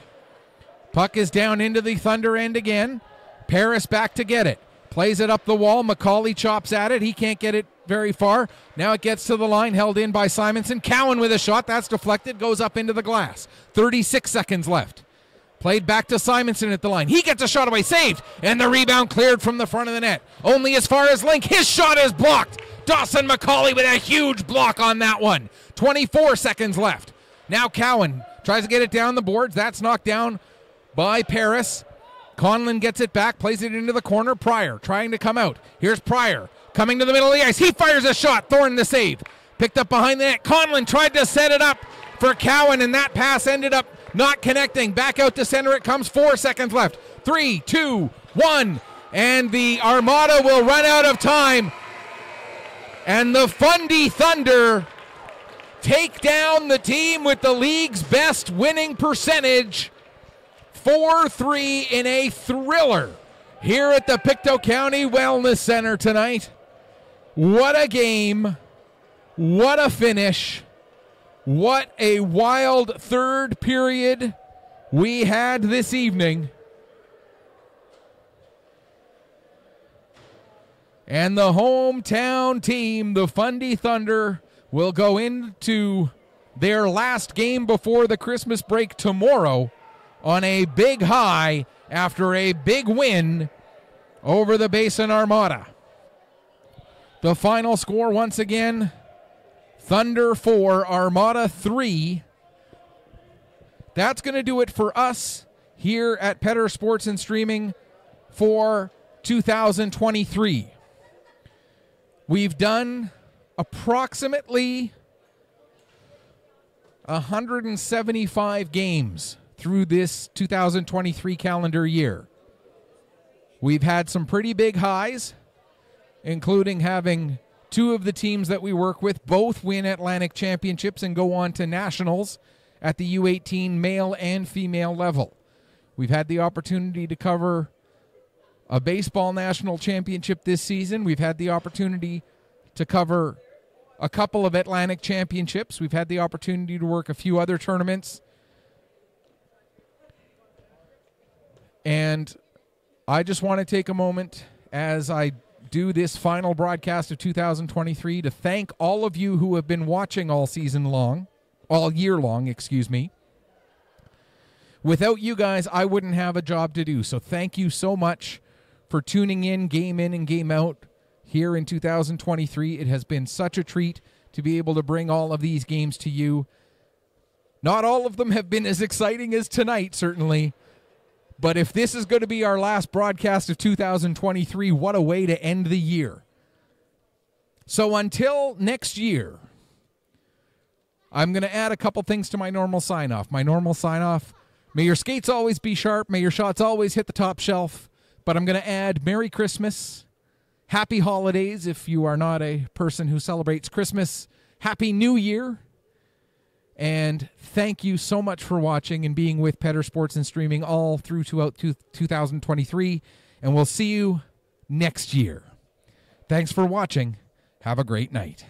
Puck is down into the Thunder end again. Paris back to get it. Plays it up the wall. McCauley chops at it. He can't get it very far. Now it gets to the line, held in by Simonson. Cowan with a shot. That's deflected. Goes up into the glass. 36 seconds left. Played back to Simonson at the line. He gets a shot away. Saved. And the rebound cleared from the front of the net. Only as far as Link. His shot is blocked. Dawson McCauley with a huge block on that one. 24 seconds left. Now Cowan tries to get it down the boards. That's knocked down by Paris. Conlon gets it back, plays it into the corner. Pryor trying to come out. Here's Pryor coming to the middle of the ice. He fires a shot. Thorne the save. Picked up behind the net. Conlon tried to set it up for Cowan, and that pass ended up not connecting. Back out to center it comes. 4 seconds left. 3, 2, 1. And the Armada will run out of time. And the Fundy Thunder take down the team with the league's best winning percentage. 4-3 in a thriller here at the Pictou County Wellness Center tonight. What a game. What a finish. What a wild third period we had this evening. And the hometown team, the Fundy Thunder, will go into their last game before the Christmas break tomorrow on a big high after a big win over the Basin Armada. The final score once again, Thunder 4, Armada 3. That's going to do it for us here at Petter Sports and Streaming for 2023. We've done approximately 175 games through this 2023 calendar year. We've had some pretty big highs, including having two of the teams that we work with both win Atlantic Championships and go on to nationals at the U18 male and female level. We've had the opportunity to cover a baseball national championship this season. We've had the opportunity to cover a couple of Atlantic championships. We've had the opportunity to work a few other tournaments. And I just want to take a moment as I do this final broadcast of 2023 to thank all of you who have been watching all year long. Without you guys, I wouldn't have a job to do. So thank you so much for tuning in and game out here in 2023. It has been such a treat to be able to bring all of these games to you. Not all of them have been as exciting as tonight, certainly. But if this is going to be our last broadcast of 2023, what a way to end the year. So until next year, I'm going to add a couple things to my normal sign-off. My normal sign-off, may your skates always be sharp, may your shots always hit the top shelf, but I'm going to add Merry Christmas, Happy Holidays if you are not a person who celebrates Christmas, Happy New Year, and thank you so much for watching and being with Petter Sports and Streaming all throughout 2023, and we'll see you next year. Thanks for watching. Have a great night.